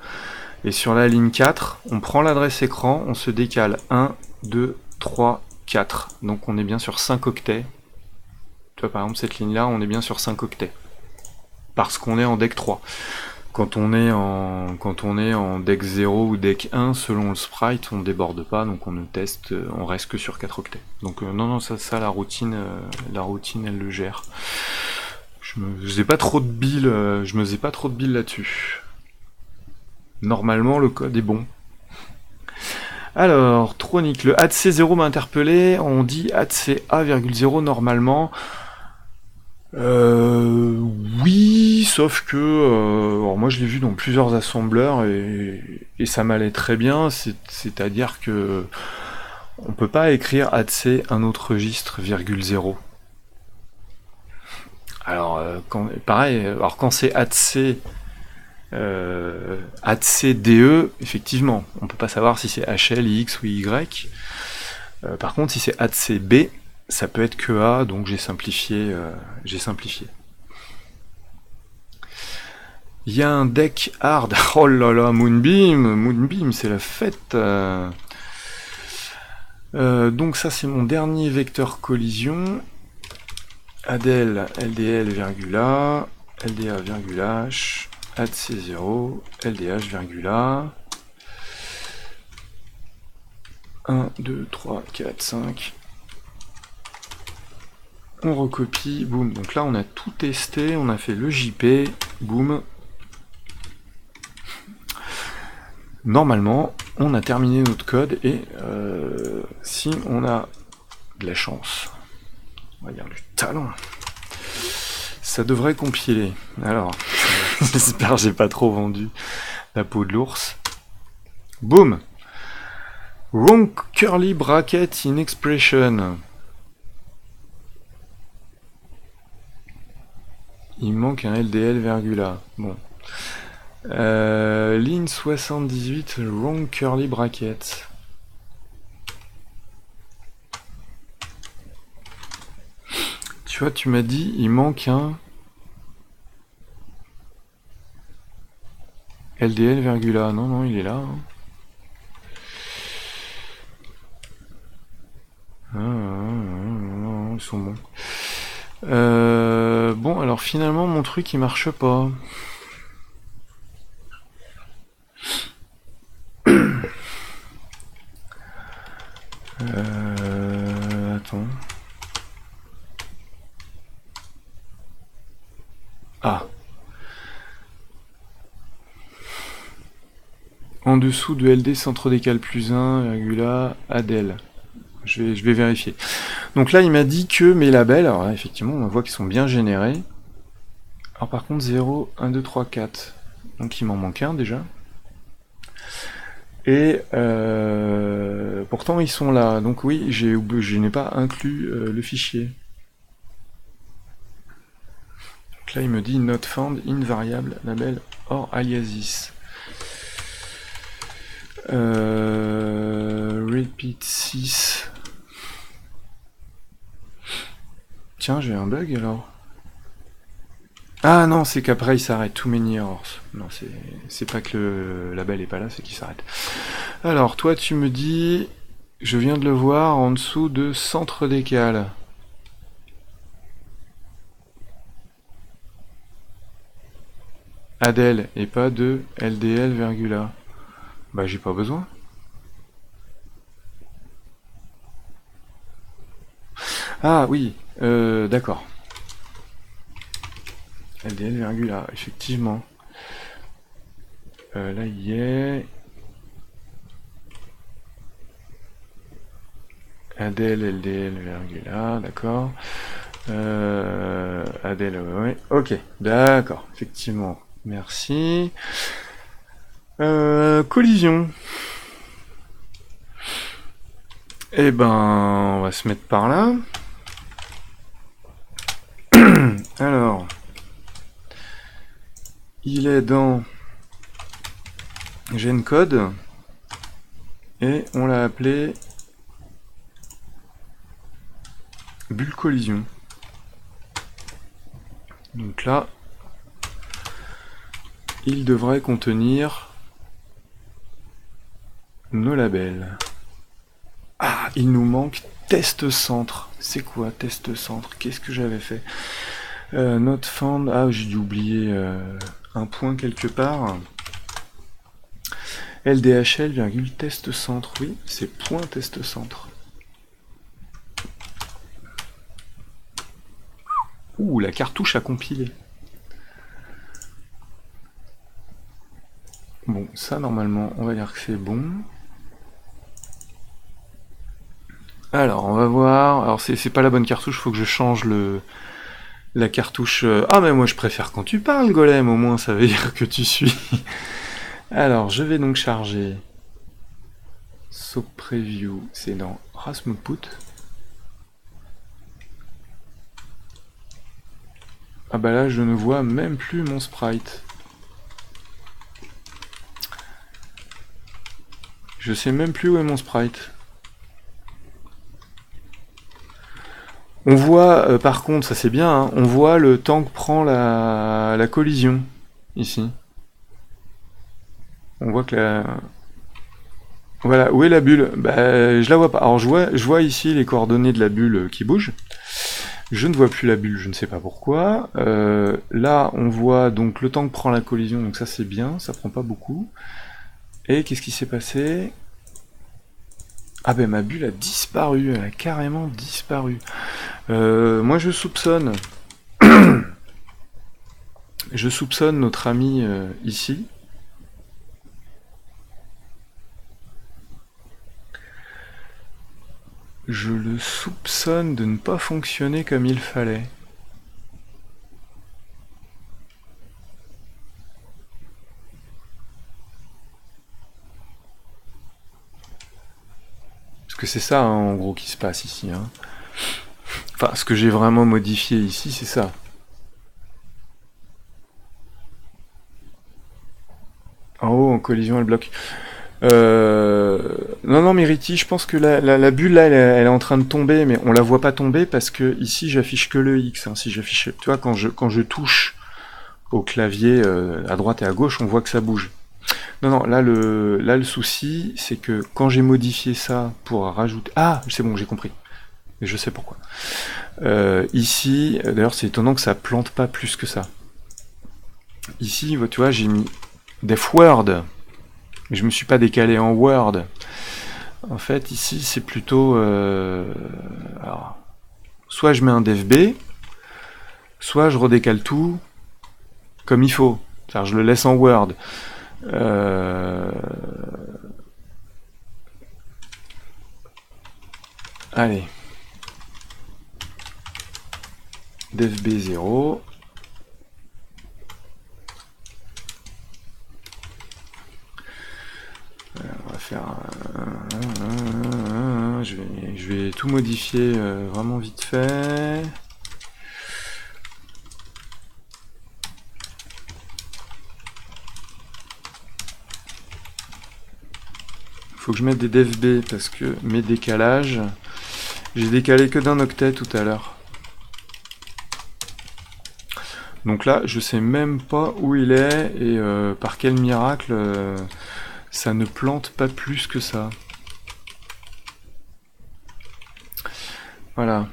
Et sur la ligne 4, on prend l'adresse écran, on se décale 1, 2, 3, 4. Donc on est bien sur 5 octets. Tu vois, par exemple, cette ligne-là, on est bien sur 5 octets. Parce qu'on est en deck 3. Quand on est en deck 0 ou deck 1, selon le sprite, on ne déborde pas, donc on ne teste, on reste que sur 4 octets. Donc non, ça la routine, elle le gère. Je me faisais pas trop de billes là-dessus. Normalement, le code est bon. Alors, Tronic, le ADC0 m'a interpellé, on dit ADC A,0 normalement. Oui, sauf que alors moi je l'ai vu dans plusieurs assembleurs et ça m'allait très bien, c'est-à-dire que on peut pas écrire ADC un autre registre, virgule 0. Alors, quand c'est ADC, ADC-DE, effectivement, on peut pas savoir si c'est HL, X ou Y. Par contre, si c'est ADC-B, ça peut être que A, donc j'ai simplifié. Il y a un deck hard. Oh là là, Moonbeam, c'est la fête. Donc ça, c'est mon dernier vecteur collision. Adel, LDL, virgule A, LDA, virgule H, ADC0, LDH, virgule A. 1, 2, 3, 4, 5. On recopie, boum. Donc là, on a tout testé, on a fait le JP, boum. Normalement, on a terminé notre code et si on a de la chance, on va dire du talent, ça devrait compiler. Alors, j'espère que j'ai pas trop vendu la peau de l'ours. Boum! Wrong curly bracket in expression. Il manque un LDL virgule A. Bon. Ligne 78, wrong curly bracket. Tu vois, tu m'as dit, il manque un LDL virgule A. Non, non, il est là. Hein. Ils sont bons. Bon, alors finalement, mon truc, il marche pas. Attends. Ah. En dessous de LD centre décal plus 1, virgula, Adel. Je vais vérifier. Donc là, il m'a dit que mes labels, alors là, effectivement, on voit qu'ils sont bien générés. Alors par contre, 0, 1, 2, 3, 4. Donc il m'en manque un déjà. Et pourtant, ils sont là. Donc oui, je n'ai pas inclus le fichier. Donc là, il me dit not found in variable label or aliasis. Repeat 6. Tiens, j'ai un bug alors. Ah non, c'est qu'après il s'arrête. Too many errors. Non, c'est pas que le label est pas là, c'est qu'il s'arrête. Alors, toi, tu me dis, je viens de le voir en dessous de centre décal. Adel et pas de LDL, virgule A. Bah, j'ai pas besoin. Ah oui, d'accord. LDL, virgule A, effectivement. Là, il y est. Adel, LDL, virgule A, d'accord. Adel, ouais. Ok, d'accord, effectivement. Merci. Collision. Eh ben, on va se mettre par là. Alors, il est dans GenCode et on l'a appelé bulle collision. Donc là, il devrait contenir nos labels. Ah, il nous manque test centre. C'est quoi test centre? Qu'est-ce que j'avais fait? Not found. Ah, j'ai dû oublier un point quelque part. LDHL, virgule, test centre. Oui, c'est point test centre. Ouh, la cartouche a compilé. Bon, ça, normalement, on va dire que c'est bon. Alors, on va voir. Alors, c'est pas la bonne cartouche, faut que je change la cartouche. Ah, mais moi, je préfère quand tu parles, Golem, au moins, ça veut dire que tu suis. Alors, je vais donc charger SOAP Preview, c'est dans Rasmutput. Ah bah là, je ne vois même plus mon sprite. Je sais même plus où est mon sprite. On voit, par contre, ça c'est bien, hein, on voit le tank prend la collision, ici. On voit que la... Voilà, où est la bulle? Bah, je la vois pas. Alors je vois ici les coordonnées de la bulle qui bouge. Je ne vois plus la bulle, je ne sais pas pourquoi. Là, on voit donc le tank prend la collision, donc ça c'est bien, ça prend pas beaucoup. Et qu'est-ce qui s'est passé? Ah ben ma bulle a disparu, elle a carrément disparu. Moi je soupçonne... je soupçonne notre ami ici. Je le soupçonne de ne pas fonctionner comme il fallait. Parce que c'est ça, hein, en gros, qui se passe ici. Hein. Enfin, ce que j'ai vraiment modifié ici, c'est ça. En haut, en collision, elle bloque. Non, Mériti, je pense que la bulle, là, elle est en train de tomber, mais on la voit pas tomber parce que ici, j'affiche que le X. Hein. Si j'affiche, tu vois, quand je touche au clavier à droite et à gauche, on voit que ça bouge. Non, là le souci, c'est que quand j'ai modifié ça pour rajouter... Ah, c'est bon, j'ai compris. Et je sais pourquoi. Ici, d'ailleurs, c'est étonnant que ça plante pas plus que ça. Ici, tu vois, j'ai mis def word, mais je me suis pas décalé en word. En fait, ici, c'est plutôt... alors, soit je mets un def B, soit je redécale tout comme il faut. C'est-à-dire, je le laisse en word. Allez. Def B0. On va faire... je vais tout modifier vraiment vite fait. Faut que je mette des def B parce que mes décalages, j'ai décalé que d'un octet tout à l'heure. Donc là, je sais même pas où il est et par quel miracle ça ne plante pas plus que ça. Voilà.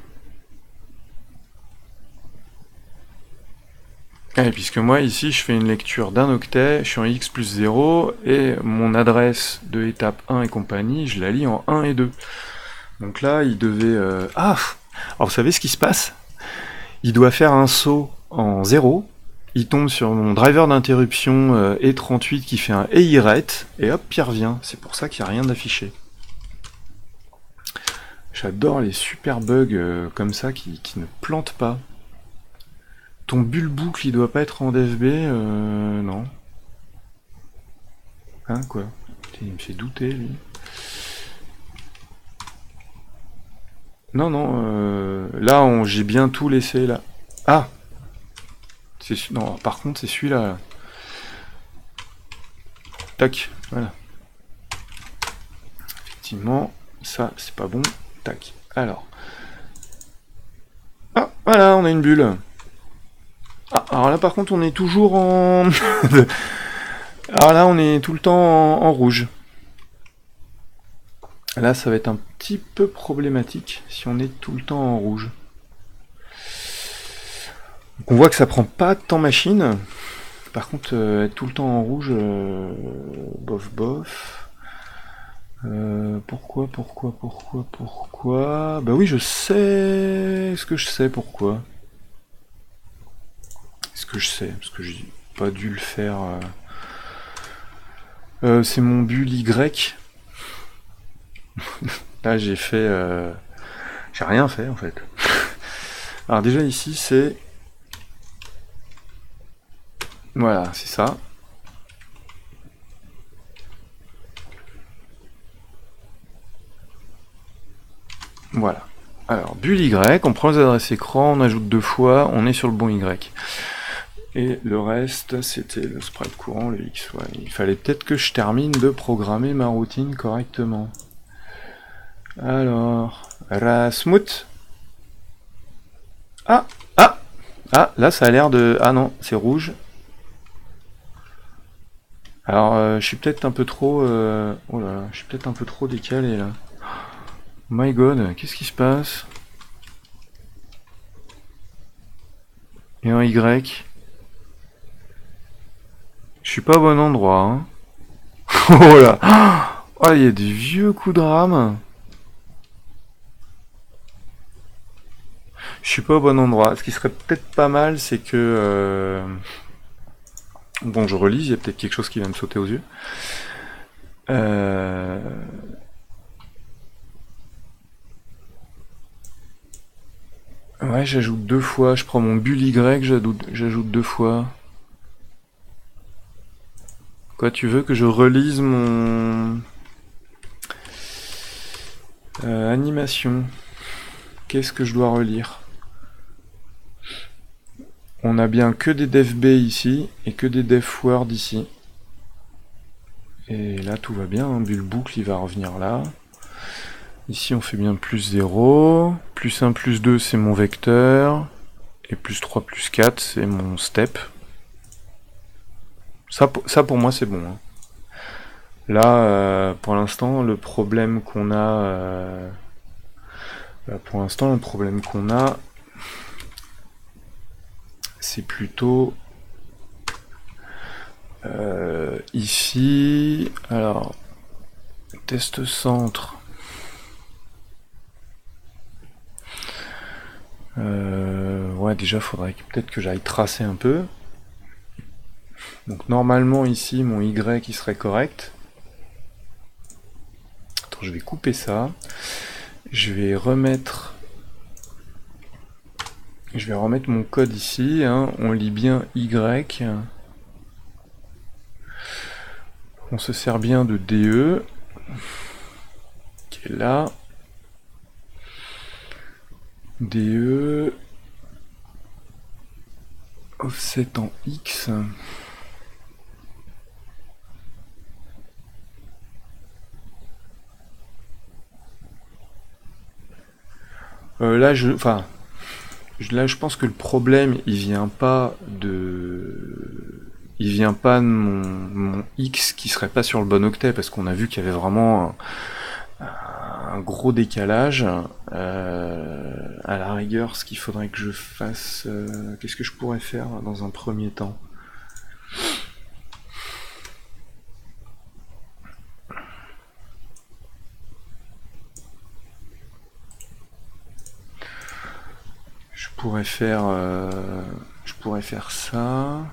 Et puisque moi ici je fais une lecture d'un octet, je suis en x plus 0 et mon adresse de étape 1 et compagnie, je la lis en 1 et 2. Donc là il devait... Ah, alors vous savez ce qui se passe? Il doit faire un saut en 0, il tombe sur mon driver d'interruption E38 qui fait un EIRET, et hop, il revient. C'est pour ça qu'il n'y a rien d'affiché. J'adore les super bugs comme ça qui ne plantent pas. Ton bulle boucle, il doit pas être en dfb, non. Hein, quoi? Il me fait douter, lui. Non, là, j'ai bien tout laissé, là. Ah! Non, par contre, c'est celui-là, là. Tac, voilà. Effectivement, ça, c'est pas bon. Tac. Alors. Voilà, on a une bulle. Ah, alors là par contre on est toujours en... alors là on est tout le temps en rouge. Là ça va être un petit peu problématique si on est tout le temps en rouge. Donc on voit que ça prend pas de temps machine. Par contre être tout le temps en rouge, bof bof. Pourquoi Bah oui je sais ce que je sais pourquoi. Ce que je sais, parce que j'ai pas dû le faire. C'est mon bulle Y. Là j'ai fait... j'ai rien fait en fait. Alors déjà ici c'est... Voilà, c'est ça. Voilà. Alors, bulle Y, on prend les adresses écran, on ajoute 2 fois, on est sur le bon Y. Et le reste, c'était le sprite courant, le X. Ouais. Il fallait peut-être que je termine de programmer ma routine correctement. Alors, Rasmut. Ah, ah, ah, là ça a l'air de... Ah non, c'est rouge. Alors, je suis peut-être un peu trop... Oh là là, je suis peut-être un peu trop décalé là. My god, qu'est-ce qui se passe? Et un Y. Je suis pas au bon endroit, hein. Oh là! Oh, il y a des vieux coups de rame. Je suis pas au bon endroit. Ce qui serait peut-être pas mal, c'est que... Bon, je relise, il y a peut-être quelque chose qui va me sauter aux yeux. Ouais, j'ajoute 2 fois. Je prends mon bulle Y, j'ajoute 2 fois. Quoi, tu veux que je relise mon... animation. Qu'est-ce que je dois relire? On a bien que des def-b ici, et que des def-word ici. Et là, tout va bien, hein. Bulle boucle, il va revenir là. Ici, on fait bien plus 0. Plus 1, plus 2, c'est mon vecteur. Et plus 3, plus 4, c'est mon step. Ça pour moi, c'est bon, hein. Là, pour l'instant, le problème qu'on a... c'est plutôt... ici... Alors... Test centre... ouais, déjà, faudrait peut-être que j'aille tracer un peu. Donc normalement, ici, mon Y, il serait correct. Attends, je vais couper ça. Je vais remettre mon code ici, hein. On lit bien Y. On se sert bien de DE, qui est là. DE, offset en X. Là, je pense que le problème, il vient pas de mon X qui serait pas sur le bon octet, parce qu'on a vu qu'il y avait vraiment un gros décalage. À la rigueur, ce qu'il faudrait que je fasse... qu'est-ce que je pourrais faire dans un premier temps? Je pourrais faire ça.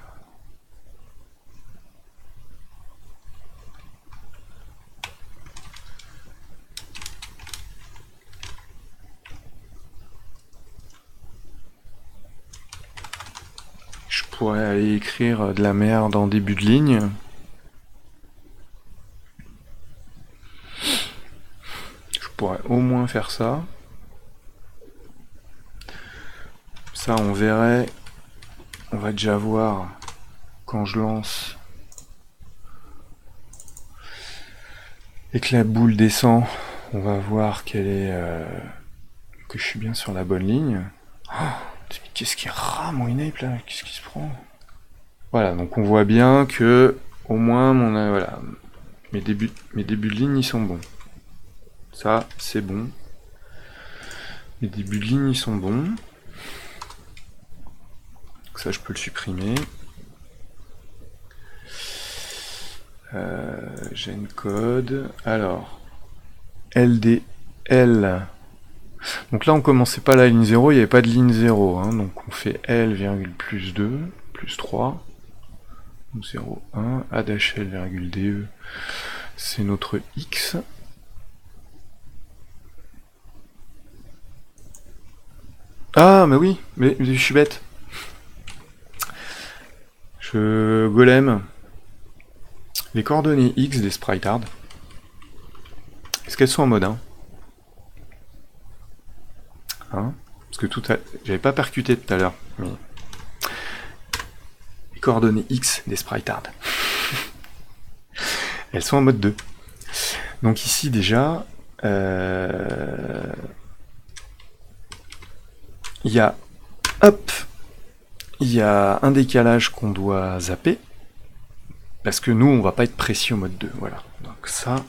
Je pourrais aller écrire de la merde en début de ligne. Je pourrais au moins faire ça. Ça, on verrait. On va déjà voir quand je lance et que la boule descend. On va voir qu'elle est que je suis bien sur la bonne ligne. Oh, Qu'est-ce qui rame mon inape là? Qu'est-ce qui se prend? Voilà, donc on voit bien que au moins voilà, mes débuts de ligne ils sont bons. Ça, c'est bon. Mes débuts de ligne ils sont bons. Donc ça, je peux le supprimer. Gencode. Alors, LDL. Donc là, on commençait pas la ligne 0, il n'y avait pas de ligne 0. Hein, donc on fait L, virgule, plus 2, plus 3. 0, 1. A'L, virgule, DE. C'est notre X. Ah, mais oui, mais je suis bête. Je golem. Les coordonnées X des spritards. Est-ce qu'elles sont en mode 1 hein? Parce que j'avais pas percuté tout à l'heure. Mais... les coordonnées X des spritards. Elles sont en mode 2. Donc ici déjà, il y a un décalage qu'on doit zapper, parce que nous, on va pas être précis au mode 2. Voilà. Donc ça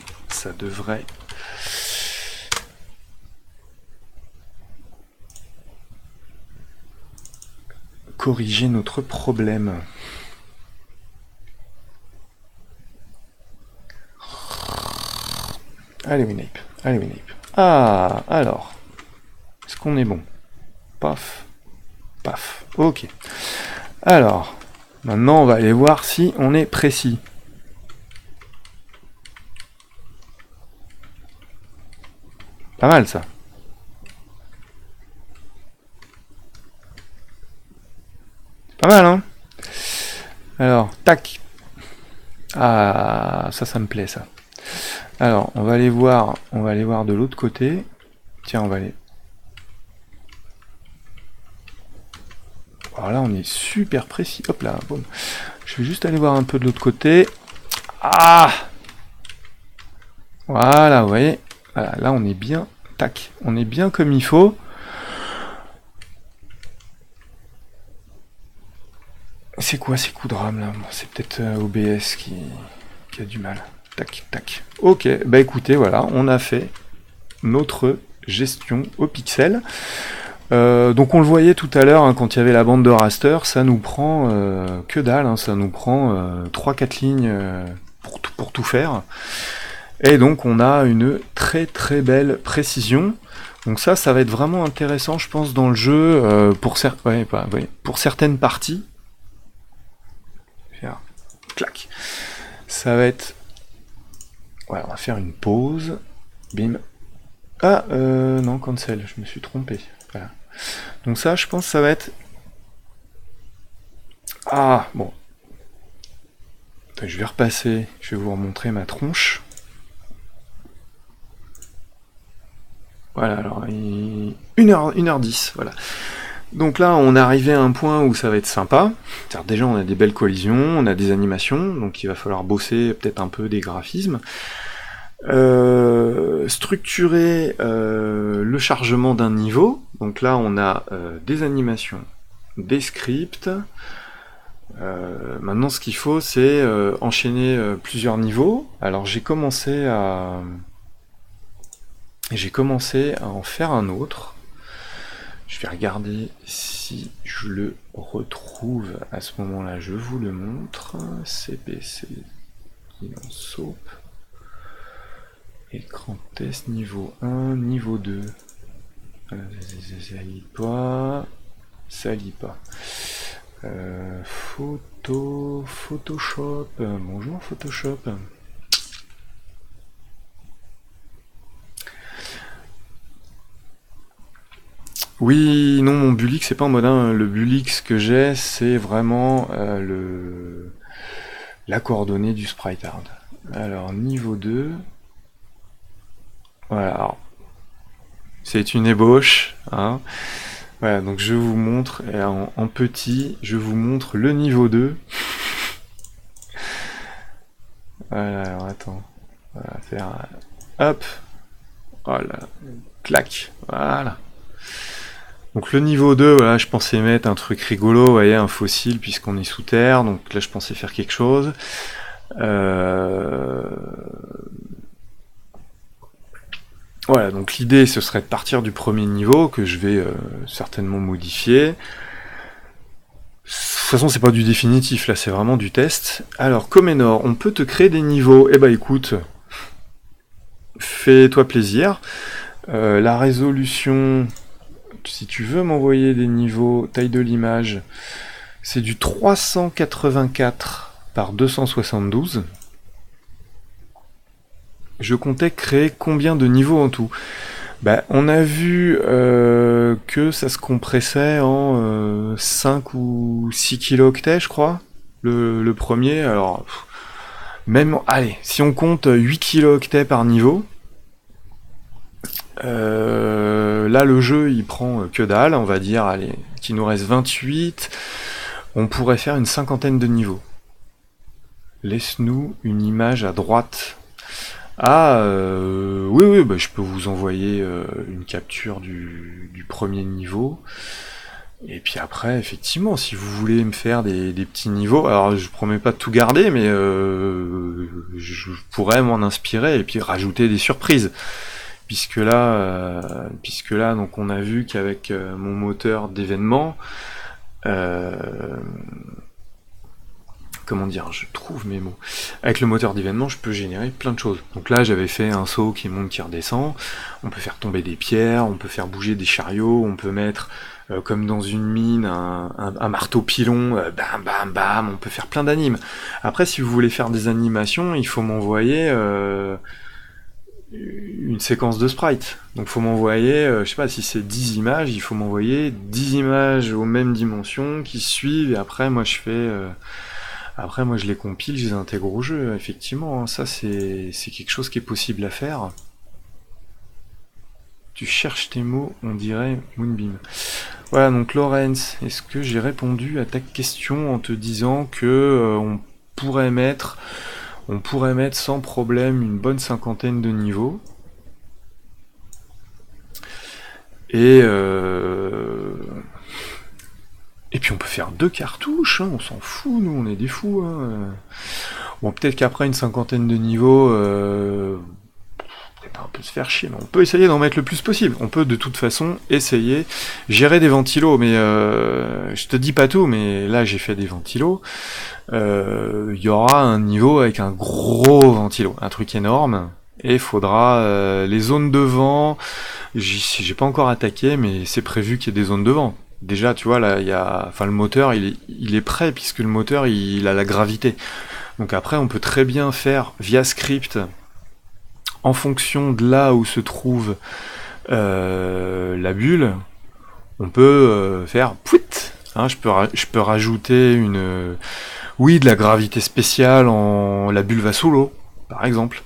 devrait... corriger notre problème. Allez, Winape. Allez, Winape. Ah, alors. Est-ce qu'on est bon? Paf. Paf. Ok. Alors, maintenant, on va aller voir si on est précis. Pas mal, ça. Pas mal, hein? Alors, tac. Ah, ça me plaît, ça. Alors, on va aller voir de l'autre côté. Tiens, on va aller... alors là, on est super précis. Hop là, boum. Je vais juste aller voir un peu de l'autre côté. Ah! Voilà, vous voyez. Voilà, là, on est bien. Tac. On est bien comme il faut. C'est quoi ces coups de rame là? Bon, c'est peut-être OBS qui a du mal. Tac, tac. Ok, bah écoutez, voilà, on a fait notre gestion au pixel. Donc on le voyait tout à l'heure, hein, quand il y avait la bande de raster, ça nous prend que dalle, hein, ça nous prend 3-4 lignes pour tout faire. Et donc on a une très très belle précision. Donc ça va être vraiment intéressant, je pense, dans le jeu, pour certaines parties. Clac. Ça va être... ouais, on va faire une pause. Bim. Ah, non, cancel, je me suis trompé. Voilà. Donc ça, je pense que ça va être... ah, bon. Je vais repasser, je vais vous remontrer ma tronche. Voilà, alors, 1h10, voilà. Donc là, on est arrivé à un point où ça va être sympa. Déjà, on a des belles collisions, on a des animations, donc il va falloir bosser peut-être un peu des graphismes. Structurer le chargement d'un niveau. Donc là, on a des animations, des scripts. Maintenant, ce qu'il faut, c'est enchaîner plusieurs niveaux. Alors, j'ai commencé à en faire un autre. Je vais regarder si je le retrouve à ce moment-là. Je vous le montre. CPC Soap. Écran test niveau 1, niveau 2. Ça lit pas. Photoshop. Bonjour Photoshop. Oui, non, mon Bulix, c'est pas en mode 1. Le Bulix que j'ai, c'est vraiment la coordonnée du SpriteHard. Alors, niveau 2. Voilà, alors, c'est une ébauche. Hein. Voilà, donc je vous montre, et en petit, je vous montre le niveau 2. Voilà, alors attends. On va faire... hop. Voilà. Clac. Voilà. Donc le niveau 2, voilà, je pensais mettre un truc rigolo, vous voyez, un fossile, puisqu'on est sous terre, donc là je pensais faire quelque chose. Voilà, donc l'idée ce serait de partir du premier niveau, que je vais certainement modifier. De toute façon, c'est pas du définitif, là, c'est vraiment du test. Alors, Comenor, on peut te créer des niveaux. Eh ben, écoute, fais-toi plaisir. La résolution, si tu veux m'envoyer des niveaux, taille de l'image, c'est du 384 par 272. Je comptais créer combien de niveaux en tout? Bah, on a vu que ça se compressait en 5 ou 6 kilooctets, je crois, le premier. Alors, même, allez, si on compte 8 kilooctets par niveau, là, le jeu, il prend que dalle, on va dire, allez, qu'il nous reste 28, on pourrait faire une cinquantaine de niveaux. Laisse-nous une image à droite. Ah, oui, bah, je peux vous envoyer une capture du premier niveau. Et puis après, effectivement, si vous voulez me faire des petits niveaux, alors je promets pas de tout garder, mais je pourrais m'en inspirer et puis rajouter des surprises. Puisque là, donc on a vu qu'avec mon moteur d'événement, comment dire, je trouve mes mots. Avec le moteur d'événement, je peux générer plein de choses. Donc là, j'avais fait un saut qui monte, qui redescend. On peut faire tomber des pierres, on peut faire bouger des chariots, on peut mettre, comme dans une mine, un marteau pilon, bam, bam, bam, on peut faire plein d'animes. Après, si vous voulez faire des animations, il faut m'envoyer une séquence de sprites. Donc il faut m'envoyer, je sais pas, si c'est 10 images, il faut m'envoyer 10 images aux mêmes dimensions qui suivent, et après, moi, je fais... Après, moi, je les compile, je les intègre au jeu, effectivement, hein, ça, c'est quelque chose qui est possible à faire. Tu cherches tes mots, on dirait Moonbeam. Voilà, donc Laurence, est-ce que j'ai répondu à ta question en te disant que pourrait mettre, on pourrait mettre sans problème une bonne cinquantaine de niveaux. Et puis on peut faire 2 cartouches, hein, on s'en fout, nous, on est des fous. Hein. Bon, peut-être qu'après une cinquantaine de niveaux, peut-être un peu se faire chier, mais on peut essayer d'en mettre le plus possible. On peut de toute façon essayer. Gérer des ventilos, mais je te dis pas tout, mais là j'ai fait des ventilos. Il y aura un niveau avec un gros ventilo, un truc énorme. Et il faudra les zones de vent. J'ai pas encore attaqué, mais c'est prévu qu'il y ait des zones de vent. Déjà, tu vois, là, il y a, enfin, le moteur, il est prêt, puisque le moteur, il a la gravité. Donc après, on peut très bien faire, via script, en fonction de là où se trouve la bulle, on peut faire pouit, hein, je peux rajouter de la gravité spéciale en la bulle va sous l'eau, par exemple.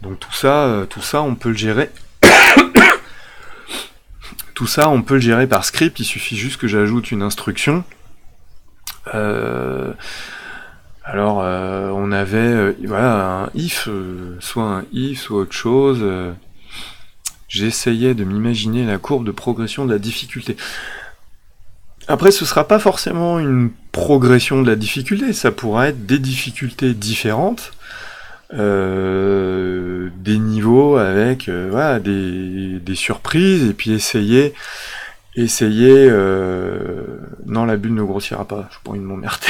Donc tout ça, on peut le gérer. Tout ça, on peut le gérer par script, il suffit juste que j'ajoute une instruction. On avait voilà, un if, soit un if, soit autre chose. J'essayais de m'imaginer la courbe de progression de la difficulté. Après, ce sera pas forcément une progression de la difficulté, ça pourra être des difficultés différentes. Des niveaux avec voilà, des surprises, et puis essayer non, la bulle ne grossira pas, j'ai pas envie de m'emmerder.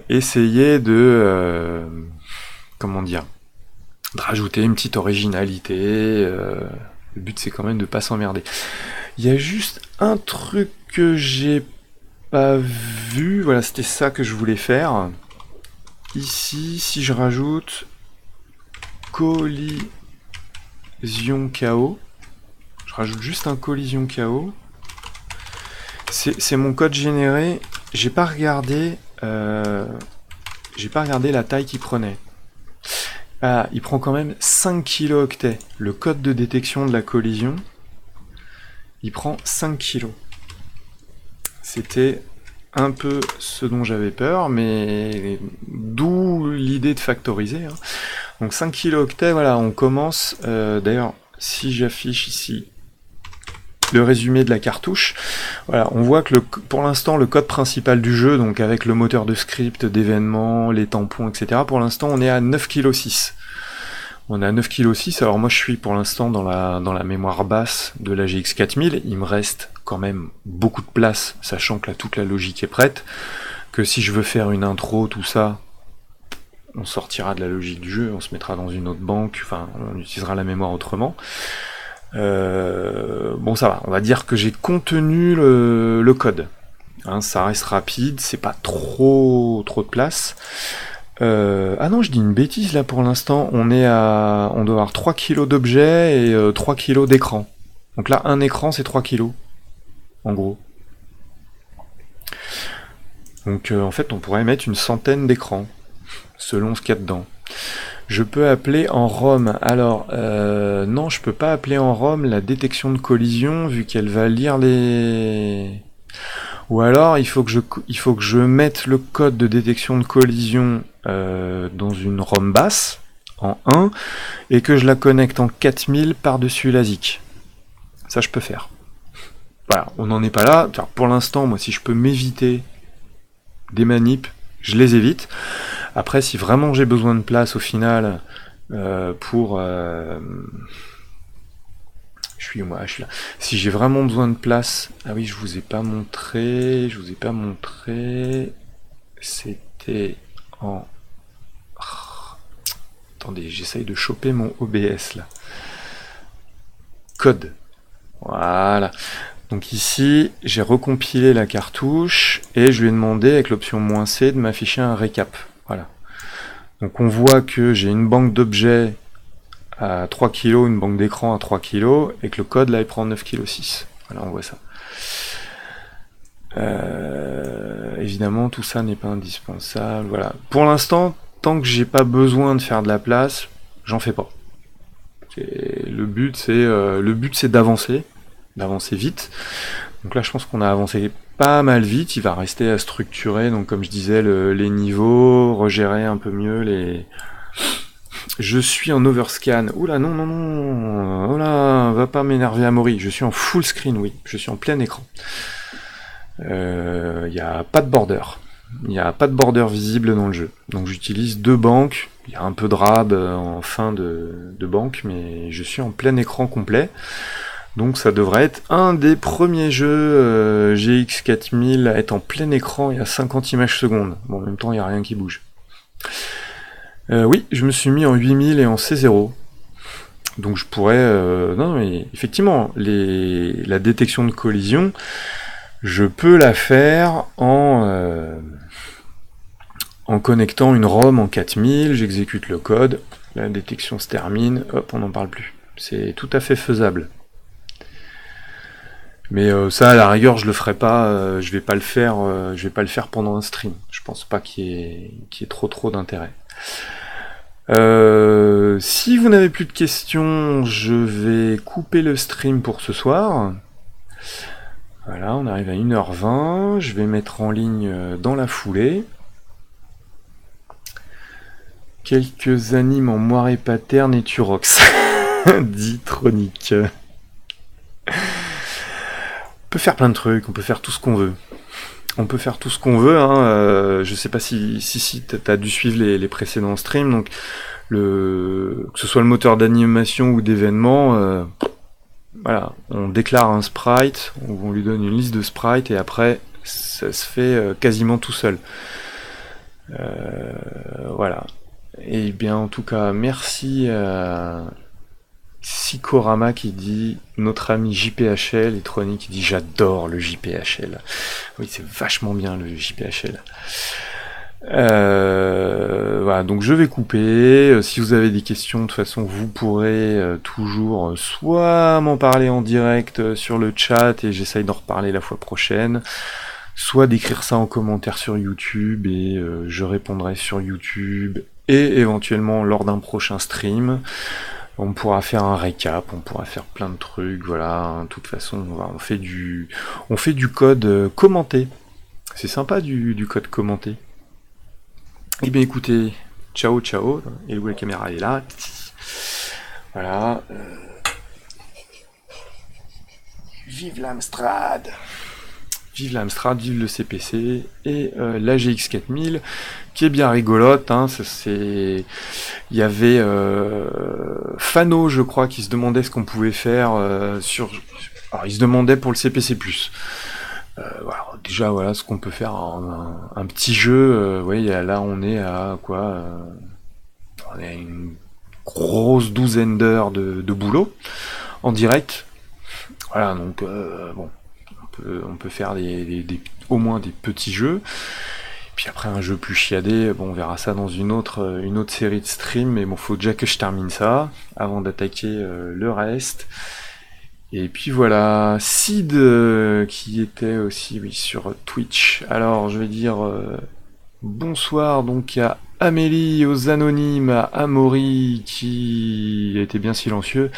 Essayer de comment dire, de rajouter une petite originalité. Le but, c'est quand même de pas s'emmerder. Il y a juste un truc que j'ai pas vu, voilà, c'était ça que je voulais faire. Ici, si je rajoute collision chaos, je rajoute juste un collision chaos. C'est mon code généré. J'ai pas regardé la taille qu'il prenait. Ah, il prend quand même 5 kilooctets. Le code de détection de la collision, il prend 5 kilos. C'était un peu ce dont j'avais peur, mais d'où l'idée de factoriser. Hein. Donc 5 kilooctets, voilà, on commence. D'ailleurs, si j'affiche ici le résumé de la cartouche. Voilà, on voit que pour l'instant le code principal du jeu, donc avec le moteur de script, d'événements, les tampons, etc. Pour l'instant on est à 9,6 kg. On est à 9,6 kg, alors moi je suis pour l'instant dans la mémoire basse de la GX 4000, il me reste quand même beaucoup de place, sachant que là toute la logique est prête, que si je veux faire une intro, tout ça, on sortira de la logique du jeu, on se mettra dans une autre banque, enfin on utilisera la mémoire autrement. Bon ça va, on va dire que j'ai contenu le code. Hein, ça reste rapide, c'est pas trop de place. Ah non, je dis une bêtise là pour l'instant, on doit avoir 3 kg d'objets et 3 kg d'écran. Donc là, un écran c'est 3 kg, en gros. Donc en fait, on pourrait mettre une centaine d'écrans, selon ce qu'il y a dedans. Je peux appeler en ROM. Alors, non, je peux pas appeler en ROM la détection de collision, vu qu'elle va lire les... Ou alors, il faut que je mette le code de détection de collision dans une ROM basse, en 1, et que je la connecte en 4000 par-dessus la ZIC. Ça, je peux faire. Voilà, on n'en est pas là. Enfin, pour l'instant, moi, si je peux m'éviter des manips, je les évite. Après, si vraiment j'ai besoin de place au final pour... Je suis là. Si j'ai vraiment besoin de place... Ah oui, je vous ai pas montré... C'était en... Attendez, j'essaye de choper mon OBS là. Code. Voilà. Donc ici, j'ai recompilé la cartouche et je lui ai demandé avec l'option "-c" de m'afficher un récap. Voilà. Donc on voit que j'ai une banque d'objets à 3 kg, une banque d'écran à 3 kg, et que le code là il prend 9,6 kg. Voilà, on voit ça. Évidemment, tout ça n'est pas indispensable. Voilà. Pour l'instant, tant que j'ai pas besoin de faire de la place, j'en fais pas. Le but c'est d'avancer vite. Donc là, je pense qu'on a avancé pas mal vite. Il va rester à structurer, donc comme je disais, les niveaux, regérer un peu mieux les... Je suis en overscan. Oula, non. Oula, va pas m'énerver Amaury. Je suis en full screen, oui. Je suis en plein écran. Il n'y a pas de border. Il n'y a pas de border visible dans le jeu. Donc j'utilise 2 banques. Il y a un peu de rab en fin de banque, mais je suis en plein écran complet. Donc ça devrait être un des premiers jeux GX 4000 à être en plein écran et à 50 images secondes. Bon, en même temps, il n'y a rien qui bouge. Oui, je me suis mis en 8000 et en C0. Donc je pourrais... non, mais effectivement, la détection de collision, je peux la faire en connectant une ROM en 4000, j'exécute le code, la détection se termine, hop, on n'en parle plus. C'est tout à fait faisable. Mais ça, à la rigueur, je le ferai pas, je vais pas le faire pendant un stream. Je pense pas qu'il y ait trop d'intérêt. Si vous n'avez plus de questions, je vais couper le stream pour ce soir. Voilà, on arrive à 1h20, je vais mettre en ligne dans la foulée. Quelques animes en moiré paterne et Turox, dit Tronic. On peut faire plein de trucs, on peut faire tout ce qu'on veut. Hein. Je sais pas si t'as dû suivre les précédents streams, donc que ce soit le moteur d'animation ou d'événement, voilà, on déclare un sprite, on lui donne une liste de sprites et après ça se fait quasiment tout seul. Voilà. Et bien en tout cas, merci à Sikorama qui dit notre ami JPHL et Trony qui dit j'adore le JPHL. Oui, c'est vachement bien le JPHL. Voilà, donc je vais couper. Si vous avez des questions, de toute façon, vous pourrez toujours soit m'en parler en direct sur le chat et j'essaye d'en reparler la fois prochaine, soit d'écrire ça en commentaire sur YouTube et je répondrai sur YouTube et éventuellement lors d'un prochain stream. On pourra faire un récap, on pourra faire plein de trucs, voilà. De toute façon, on fait du code commenté. C'est sympa du code commenté. Eh bien écoutez, ciao, et où la caméra est là. Voilà. Vive l'Amstrad! Vive l'Amstrad, vive le CPC et la GX 4000 qui est bien rigolote. Hein, il y avait Fano, je crois, qui se demandait ce qu'on pouvait faire Alors, il se demandait pour le CPC+. Voilà, déjà, voilà ce qu'on peut faire un petit jeu. Ouais, là, on est à quoi on est à une grosse douzaine d'heures de boulot en direct. Voilà, donc bon. On peut faire au moins des petits jeux. Puis après un jeu plus chiadé, bon on verra ça dans une autre série de streams, mais bon faut déjà que je termine ça avant d'attaquer le reste. Et puis voilà, Sid qui était aussi oui, sur Twitch. Alors je vais dire bonsoir donc à Amélie, aux anonymes, à Amaury qui était bien silencieux,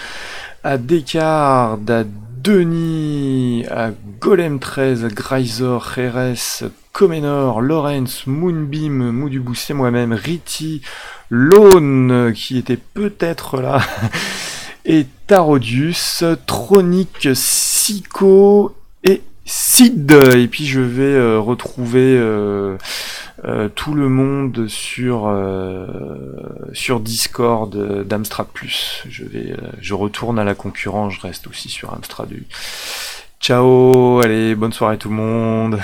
à Descartes, à Denis, à Golem13, Grisor, Jerez, Comenor, Lawrence, Moonbeam, Moudubou, c'est moi-même, Riti, Lone, qui était peut-être là, et Tarodius, Tronic, Sico et Sid. Et puis je vais retrouver tout le monde sur Discord d'Amstrad Plus. Je retourne à la concurrence, je reste aussi sur Amstrad. Ciao, allez, bonne soirée tout le monde.